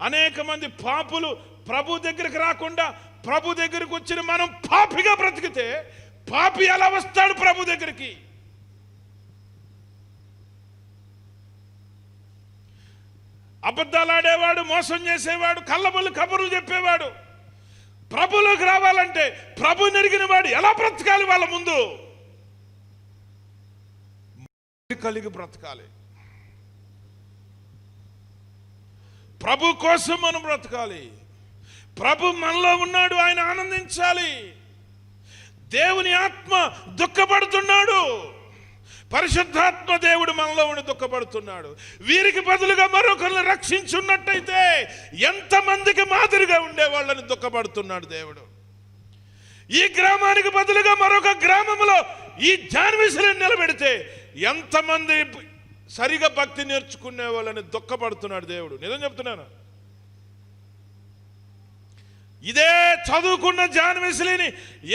అనేక మంది పాపులు ప్రభు దగ్గరికి రాకుండా ప్రభు దగ్గరికి వచ్చిన మనం పాపిగా బ్రతికితే పాపి ఎలా వస్తాడు ప్రభు దగ్గరికి? అబద్ధాలు ఆడేవాడు, మోసం చేసేవాడు, కళ్ళబొల్లి కబుర్లు చెప్పేవాడు ప్రభులోకి రావాలంటే ప్రభు నెరిగిన వాడు ఎలా బ్రతకాలి? వాళ్ళ ముందు కలిగి బ్రతకాలి. ప్రభు కోసం మనం బ్రతకాలి. ప్రభు మనలో ఉన్నాడు, ఆయన ఆనందించాలి. దేవుని ఆత్మ దుఃఖపడుతున్నాడు. పరిశుద్ధాత్మ దేవుడు మనలో ఉండి దుఃఖపడుతున్నాడు. వీరికి బదులుగా మరొకరిని రక్షించున్నట్టయితే ఎంతమందికి మాదిరిగా ఉండే వాళ్ళని దుఃఖపడుతున్నాడు దేవుడు. ఈ గ్రామానికి బదులుగా మరొక గ్రామంలో ఈ జాన్విసులను నిలబెడితే ఎంతమంది సరిగా భక్తి నేర్చుకునే వాళ్ళని దుఃఖపడుతున్నాడు దేవుడు. నిజం చెప్తున్నాను. ఇదే చదువుకున్న జాన్విసులని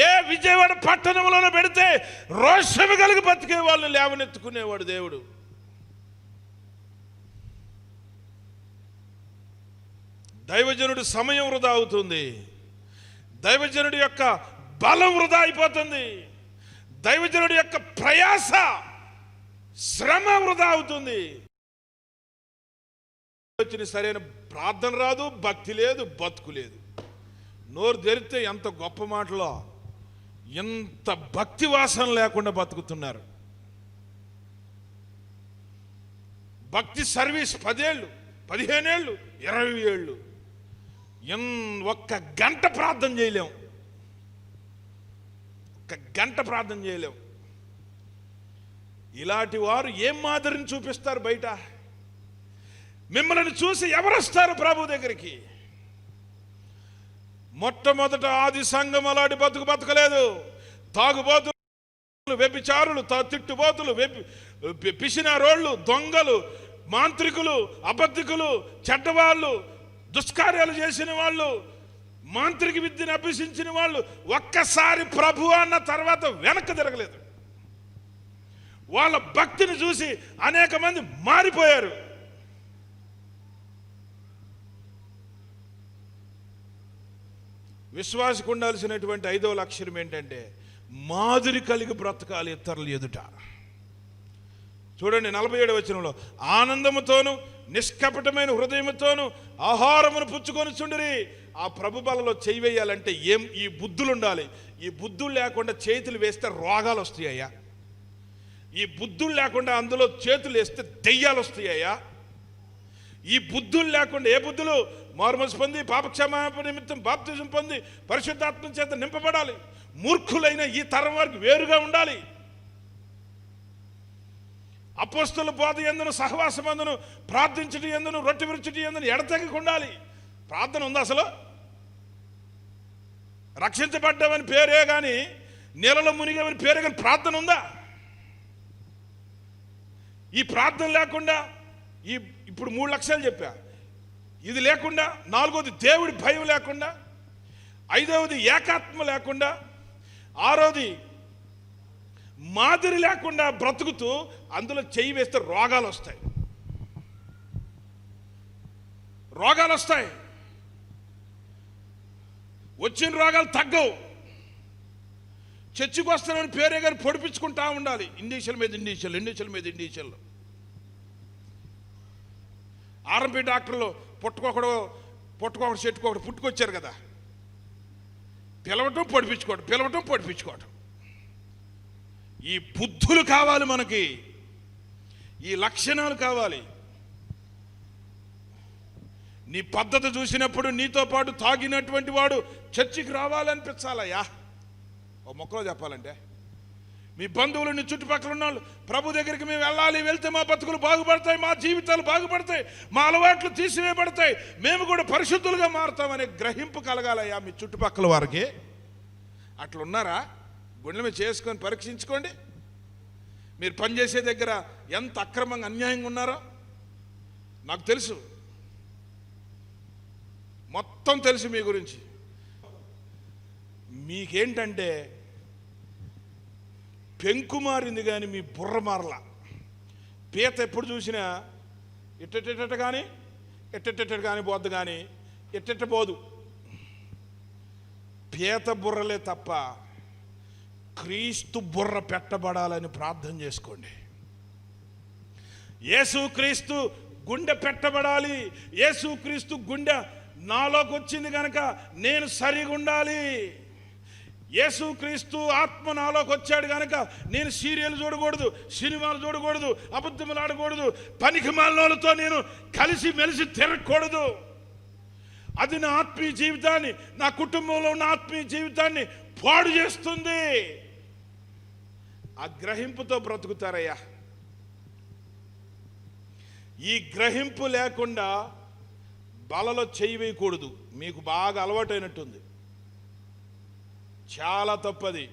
ఏ విజయవాడ పట్టణంలోనే పెడితే రోషము కలిగి బతికే వాళ్ళని లేవనెత్తుకునేవాడు దేవుడు. దైవజనుడి సమయం వృధా అవుతుంది. దైవజనుడి యొక్క బలం వృధా అయిపోతుంది. దైవజనుడి యొక్క ప్రయాస, శ్రమ వృధా అవుతుంది. సరైన ప్రార్థన రాదు, భక్తి లేదు, బతుకు లేదు. నోరు తెరిస్తే ఎంత గొప్ప మాటలో, ఎంత భక్తి వాసన లేకుండా బతుకుతున్నారు. భక్తి సర్వీస్ 10 ఏళ్ళు, 15 ఏళ్ళు, 20 ఏళ్ళు, ఒక్క గంట ప్రార్థన చేయలేం. ఒక్క గంట ప్రార్థన చేయలేం. ఇలాంటి వారు ఏం మాదిరిని చూపిస్తారు బయట? మిమ్మల్ని చూసి ఎవరు వస్తారు ప్రభు దగ్గరికి? మొట్టమొదట ఆది సంఘం అలాంటి బతకలేదు. తాగుబోతులు, వ్యభిచారులు, తిట్టుబోతులు, పిసినారోళ్ళు, దొంగలు, మాంత్రికులు, అబద్ధికులు, చెడ్డవాళ్ళు, దుష్కార్యాలు చేసిన వాళ్ళు, మాంత్రిక విద్యను అభ్యసించిన వాళ్ళు ఒక్కసారి ప్రభు అన్న తర్వాత వెనక్కి తిరగలేదు. వాళ్ళ భక్తిని చూసి అనేక మంది మారిపోయారు. విశ్వాసకు ఉండాల్సినటువంటి 5వ లక్షణం ఏంటంటే మాదిరి కలిగి బ్రతకాలి ఇతరుల ఎదుట. చూడండి 47వ వచనంలో, ఆనందముతోను నిష్కపటమైన హృదయముతోను ఆహారమును పుచ్చుకొని చుండిరి. ఆ ప్రభు బలలో చేయి వేయాలంటే ఈ బుద్ధులు ఉండాలి. ఈ బుద్ధులు లేకుండా చేతులు వేస్తే రోగాలు వస్తాయ్యా. ఈ బుద్ధులు లేకుండా అందులో చేతులు వేస్తే దెయ్యాలు వస్తాయ్యా. ఈ బుద్ధులు లేకుండా, ఏ బుద్ధులు? మారుమనసు పొంది పాపక్షమాపణ నిమిత్తం బాప్తిజం పొంది పరిశుద్ధాత్మ చేత నింపబడాలి. మూర్ఖులైన ఈ తరం వారికి వేరుగా ఉండాలి. అపోస్తల బోధ యందును, సహవాసం యందును, ప్రార్థించుట యందును, రొట్టె విరుచుట యందును ఎడతెగక ఉండాలి. ప్రార్థన ఉందా అసలు? రక్షించబడ్డామని పేరే కానీ, నీళ్ళలో మునిగామని పేరే కానీ ప్రార్థన ఉందా? ఈ ప్రార్థన లేకుండా, ఇప్పుడు 3 లక్షలు చెప్పా, ఇది లేకుండా, 4వది దేవుడి భయం లేకుండా, 5వది ఏకాత్మ లేకుండా, 6వది మాదిరి లేకుండా బ్రతుకుతూ అందులో చెయ్యి వేస్తే రోగాలు వస్తాయి. రోగాలు వస్తాయి. వచ్చిన రోగాలు తగ్గవు. చర్చికి వస్తానని పేరే కానీ పొడిపించుకుంటా ఉండాలి. ఇండిషియల్ మీద ఇండిషియల్. ఆర్ఎంపీ డాక్టర్లు పుట్టుకోకడు చెట్టుకోకడు పుట్టుకొచ్చారు కదా. పిలవటం పొడిపించుకోవటం. ఈ బుద్ధులు కావాలి మనకి. ఈ లక్షణాలు కావాలి. నీ పద్ధతి చూసినప్పుడు నీతో పాటు తాగినటువంటి వాడు చర్చికి రావాలనిపించాలయ్యా. ఓ మొక్కలో చెప్పాలంటే, మీ బంధువులు, నీ చుట్టుపక్కల ఉన్న వాళ్ళు ప్రభు దగ్గరికి మేము వెళ్ళాలి, వెళ్తే మా బతుకులు బాగుపడతాయి, మా జీవితాలు బాగుపడతాయి, మా అలవాట్లు తీసివేయబడతాయి, మేము కూడా పరిశుద్ధులుగా మారుతామనే గ్రహింపు కలగాలయ్యా మీ చుట్టుపక్కల వారికి. అట్లున్నారా? గుండెల మీద చేసుకొని పరీక్షించుకోండి. మీరు పనిచేసే దగ్గర ఎంత అక్రమంగా, అన్యాయంగా ఉన్నారో నాకు తెలుసు. మొత్తం తెలుసు మీ గురించి. మీకేంటంటే పెంకు మారింది కానీ మీ బుర్ర మారలా. పీత ఎప్పుడు చూసినా ఇట్టెట్ట కానీ పోద్దు కానీ ఎట్టెట్ట పోదు. పీత బుర్రలే తప్ప క్రీస్తు బుర్ర పెట్టబడాలని ప్రార్థన చేసుకోండి. యేసుక్రీస్తు గుండె పెట్టబడాలి. యేసుక్రీస్తు గుండె నాలోకి వచ్చింది కనుక నేను సరిగా ఉండాలి. యేసుక్రీస్తు ఆత్మ నాలోకి వచ్చాడు కనుక నేను సీరియల్ చూడకూడదు, సినిమాలు చూడకూడదు, అబద్ధములు ఆడకూడదు, పనికి మాలినోళ్ళతో నేను కలిసి మెలిసి తిరగకూడదు. అది నా ఆత్మీయ జీవితాన్ని, నా కుటుంబంలో ఉన్న ఆత్మీయ జీవితాన్ని పాడు చేస్తుంది. ఆ గ్రహింపుతో బ్రతుకుతారయ్యా. ఈ గ్రహింపు లేకుండా బలలో చేయి వేయకూడదు. మీకు బాగా అలవాటైనట్టుంది. చాలా తప్పది.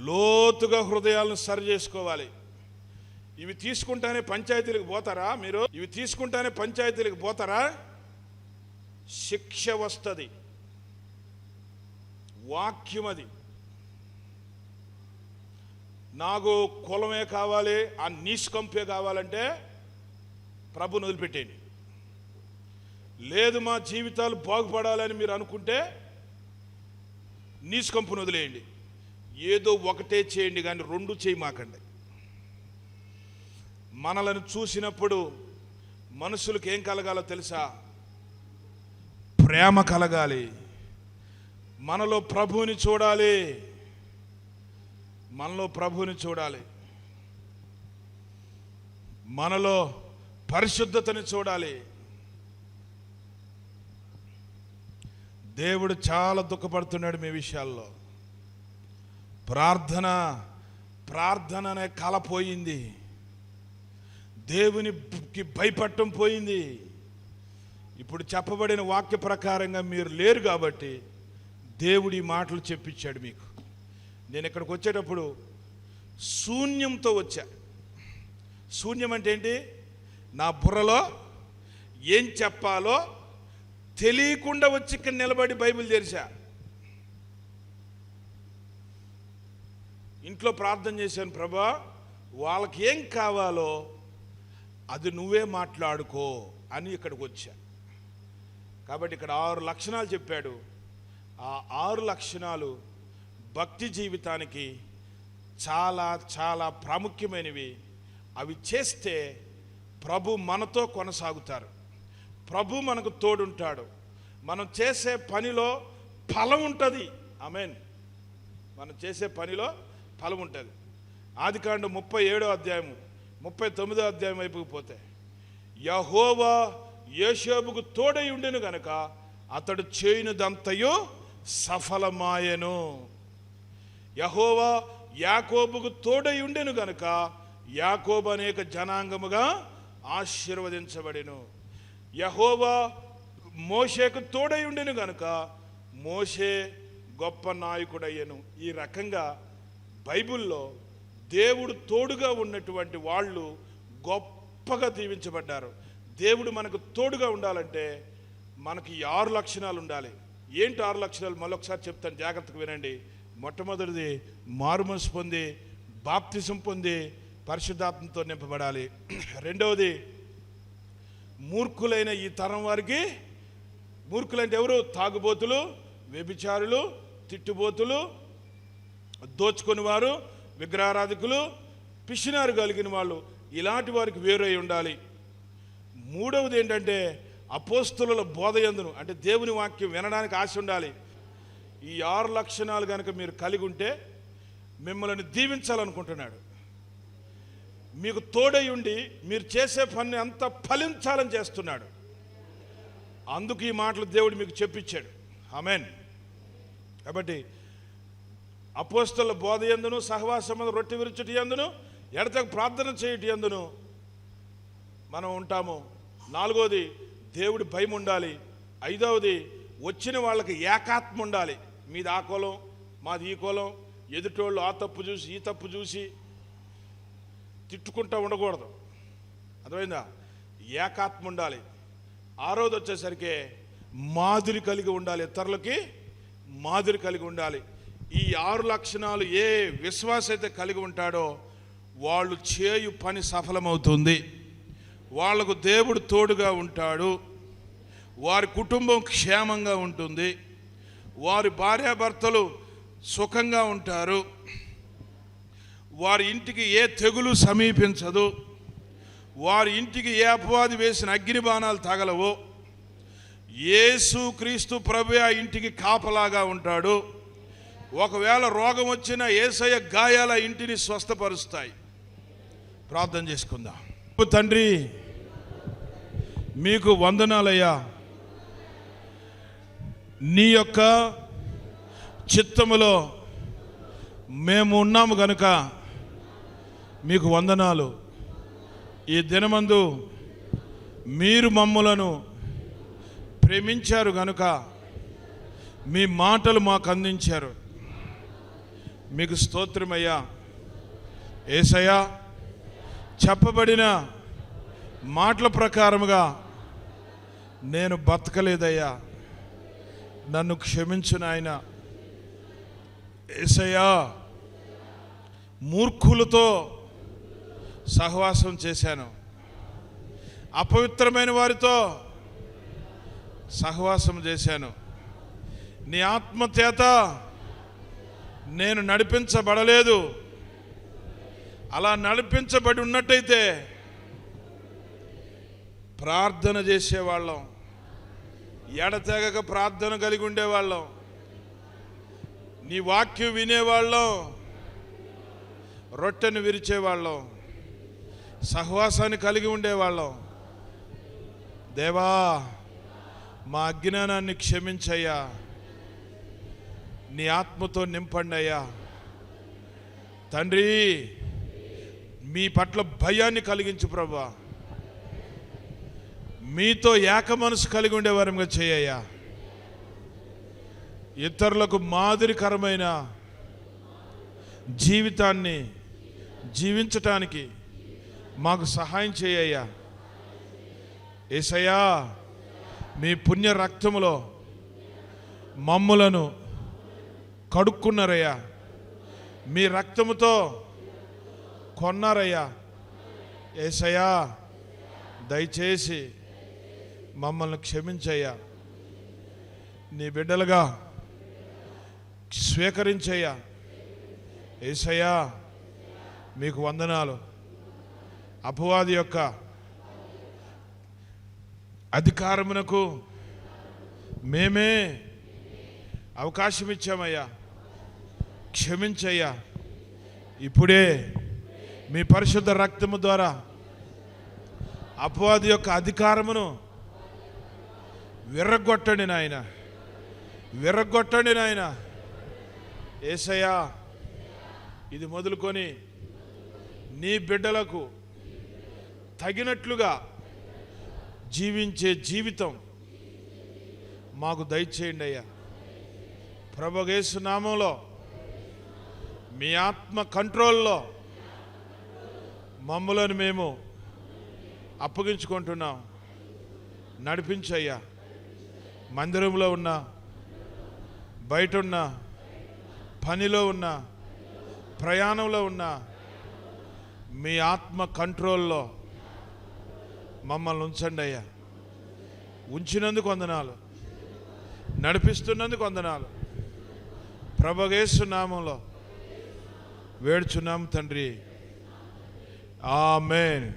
లోతుగా హృదయాలను సరి చేసుకోవాలి. ఇవి తీసుకుంటానే పంచాయతీలకు పోతారా మీరు? ఇవి తీసుకుంటానే పంచాయతీలకు పోతారా? శిక్ష వస్తుంది. వాక్యం అది. నాకు కులమే కావాలి, ఆ నీస్కంపే కావాలంటే ప్రభుని వదిలిపెట్టేయండి. లేదు మా జీవితాలు బాగుపడాలని మీరు అనుకుంటే నీస్కంపును వదిలేయండి. ఏదో ఒకటే చేయండి, కానీ రెండు చేయమాకండి. మనలను చూసినప్పుడు మనుషులకు ఏం కలగాలో తెలుసా? ప్రేమ కలగాలి. మనలో ప్రభువుని చూడాలి. మనలో ప్రభువుని చూడాలి. మనలో పరిశుద్ధతని చూడాలి. దేవుడు చాలా దుఃఖపడుతున్నాడు మీ విషయాల్లో. ప్రార్థన అనే కళ పోయింది. దేవునికి భయపడటం పోయింది. ఇప్పుడు చెప్పబడిన వాక్య ప్రకారంగా మీరు లేరు కాబట్టి దేవుడి మాటలు చెప్పించాడు మీకు. నేను ఇక్కడికి వచ్చేటప్పుడు శూన్యంతో వచ్చా. శూన్యం అంటే ఏంటి? నా బుర్రలో ఏం చెప్పాలో తెలియకుండా వచ్చి ఇక్కడ నిలబడి బైబిల్ తెరిచా. ఇంట్లో ప్రార్థన చేశాను, ప్రభా వాళ్ళకి ఏం కావాలో అది నువ్వే మాట్లాడుకో అని ఇక్కడికి వచ్చా. కాబట్టి ఇక్కడ 6 లక్షణాలు చెప్పాడు. ఆ 6 లక్షణాలు భక్తి జీవితానికి చాలా చాలా ప్రాముఖ్యమైనవి. అవి చేస్తే ప్రభు మనతో కొనసాగుతారు. ప్రభు మనకు తోడుంటాడు. మనం చేసే పనిలో ఫలం ఉంటుంది. ఆమేన్. మనం చేసే పనిలో ఫలం ఉంటుంది. ఆదికాండం 37వ అధ్యాయము 39వ అధ్యాయం వైపుకు పోతే, యెహోవా యోసేపుకు తోడై ఉండెను గనుక అతడు చేయనిదంతయు సఫలమాయెను. యెహోవా యాకోబుకు తోడై ఉండెను గనుక యాకోబు అనేక జనాంగముగా ఆశీర్వదించబడెను. యెహోవా మోషేకు తోడై ఉండెను గనుక మోషే గొప్ప నాయకుడయ్యను. ఈ రకంగా బైబిల్లో దేవుడు తోడుగా ఉన్నటువంటి వాళ్ళు గొప్పగా దీవించబడ్డారు. దేవుడు మనకు తోడుగా ఉండాలంటే మనకి 6 లక్షణాలు ఉండాలి. ఏంటి 6 లక్షణాలు? మరొకసారి చెప్తాను, జాగ్రత్తగా వినండి. మొట్టమొదటిది మారుమనసు పొంది బాప్తిసం పొంది పరిశుద్ధాత్మతో నింపబడాలి. రెండవది మూర్ఖులైన ఈ తరం వారికి, మూర్ఖులంటే ఎవరు? తాగుబోతులు, వ్యభిచారులు, తిట్టుబోతులు, దోచుకుని వారు, విగ్రహారాధికులు, పిసినారు కలిగిన వాళ్ళు, ఇలాంటి వారికి వేరై ఉండాలి. మూడవది ఏంటంటే అపోస్తలుల బోధ యందును, అంటే దేవుని వాక్యం వినడానికి ఆశ ఉండాలి. ఈ 6 లక్షణాలు కనుక మీరు కలిగి ఉంటే మిమ్మల్ని దీవించాలనుకుంటున్నాడు. మీకు తోడై ఉండి మీరు చేసే పని అంతా ఫలించాలని చేస్తున్నాడు. అందుకు ఈ మాటలు దేవుడు మీకు చెప్పించాడు. ఆమేన్. కాబట్టి అపోస్తలుల బోధ యందును, సహవాసము, రొట్టె విరుచుట యందును, ఎడతెగక ప్రార్థన చేయుట యందును మనం ఉంటాము. 4వది దేవుడి భయం ఉండాలి. 5వది వచ్చిన వాళ్ళకి ఏకాత్మ ఉండాలి. మీది ఆ కులం, మాది ఈ కులం, ఎదుటోళ్ళు ఆ తప్పు చూసి ఈ తప్పు చూసి తిట్టుకుంటూ ఉండకూడదు. అర్థమైందా? ఏకాత్మ ఉండాలి. 6వది వచ్చేసరికి మాదిరి కలిగి ఉండాలి. ఇతరులకి మాదిరి కలిగి ఉండాలి. ఈ 6 లక్షణాలు ఏ విశ్వాస అయితే కలిగి ఉంటాడో వాళ్ళు చేయు పని సఫలమవుతుంది. వాళ్లకు దేవుడు తోడుగా ఉంటాడు. వారి కుటుంబం క్షేమంగా ఉంటుంది. వారి భార్యాభర్తలు సుఖంగా ఉంటారు. వారి ఇంటికి ఏ తెగులు సమీపించదు. వారి ఇంటికి ఏ అపవాది వేసిన అగ్ని బాణాలు తగలవు. యేసు క్రీస్తు ప్రభు ఆ ఇంటికి కాపలాగా ఉంటాడు. ఒకవేళ రోగం వచ్చినా యేసయ్య గాయాల ఇంటిని స్వస్థపరుస్తాయి. ప్రార్థన చేసుకుందాం. తండ్రి, మీకు వందనాలయ్యా. నీ యొక్క చిత్తములో మేము ఉన్నాము గనుక మీకు వందనాలు. ఈ దినమందు మీరు మమ్ములను ప్రేమించారు గనుక మీ మాటలు మాకు అందించారు. మీకు స్తోత్రమయ్యా. యేసయ్యా, చెప్పబడిన మాటల ప్రకారముగా నేను బతకలేదయ్యా, నన్ను క్షమించు నాయనా. యేసయ్యా, మూర్ఖులతో సహవాసం చేశాను, అపవిత్రమైన వారితో సహవాసం చేశాను. నీ ఆత్మ చేత నేను నడిపించబడలేదు. అలా నడిపించబడి ఉన్నట్టయితే ప్రార్థన చేసేవాళ్ళం, ఎడతెగక ప్రార్థన కలిగి ఉండేవాళ్ళం, నీ వాక్యం వినేవాళ్ళం, రొట్టెను విరిచేవాళ్ళం, సహవాసాన్ని కలిగి ఉండేవాళ్ళం. దేవా, మా అజ్ఞానాన్ని క్షమించయ్యా, నీ ఆత్మతో నింపండి అయ్యా. తండ్రి, మీ పట్ల భయాన్ని కలిగించు ప్రభువా. మీతో ఏక మనసు కలిగి ఉండేవారంగా చేయయ్యా. ఇతరులకు మాదిరికరమైన జీవితాన్ని జీవించటానికి మాకు సహాయం చేయయ్యా. యేసయ్యా, మీ పుణ్య రక్తములో మమ్ములను కడుక్కున్నారయ్యా, మీ రక్తముతో కొన్నారయ్యా. యేసయ్యా, దయచేసి మమ్మల్ని క్షమించయ్యా, నీ బిడ్డలుగా స్వీకరించయ్యా. యేసయ్యా, మీకు వందనాలు. అపవాది యొక్క అధికారమునకు మేమే అవకాశం ఇచ్చామయ్యా, క్షమించయ్యా. ఇప్పుడే మీ పరిశుద్ధ రక్తము ద్వారా అపవాది యొక్క అధికారమును విర్రగొట్టండి నాయన, విర్రగొట్టండి నాయన. యేసయ్యా, ఇది మొదలుకొని నీ బిడ్డలకు తగినట్లుగా జీవించే జీవితం మాకు దయచేయండి అయ్యా. ప్రభువైన యేసు నామములో మీ ఆత్మ కంట్రోల్లో మమ్మలను మేము అప్పగించుకుంటున్నాం. నడిపించయ్యా. మందిరంలో ఉన్నా, బయట ఉన్నా, పనిలో ఉన్నా, ప్రయాణంలో ఉన్నా, మీ ఆత్మ కంట్రోల్లో మమ్మల్ని ఉంచండి అయ్యా. ఉంచినందుకు వందనాలు, నడిపిస్తున్నందుకు వందనాలు. ప్రభువైన యేసు నామములో వేడుచున్నాం తండ్రి. ఆమేన్.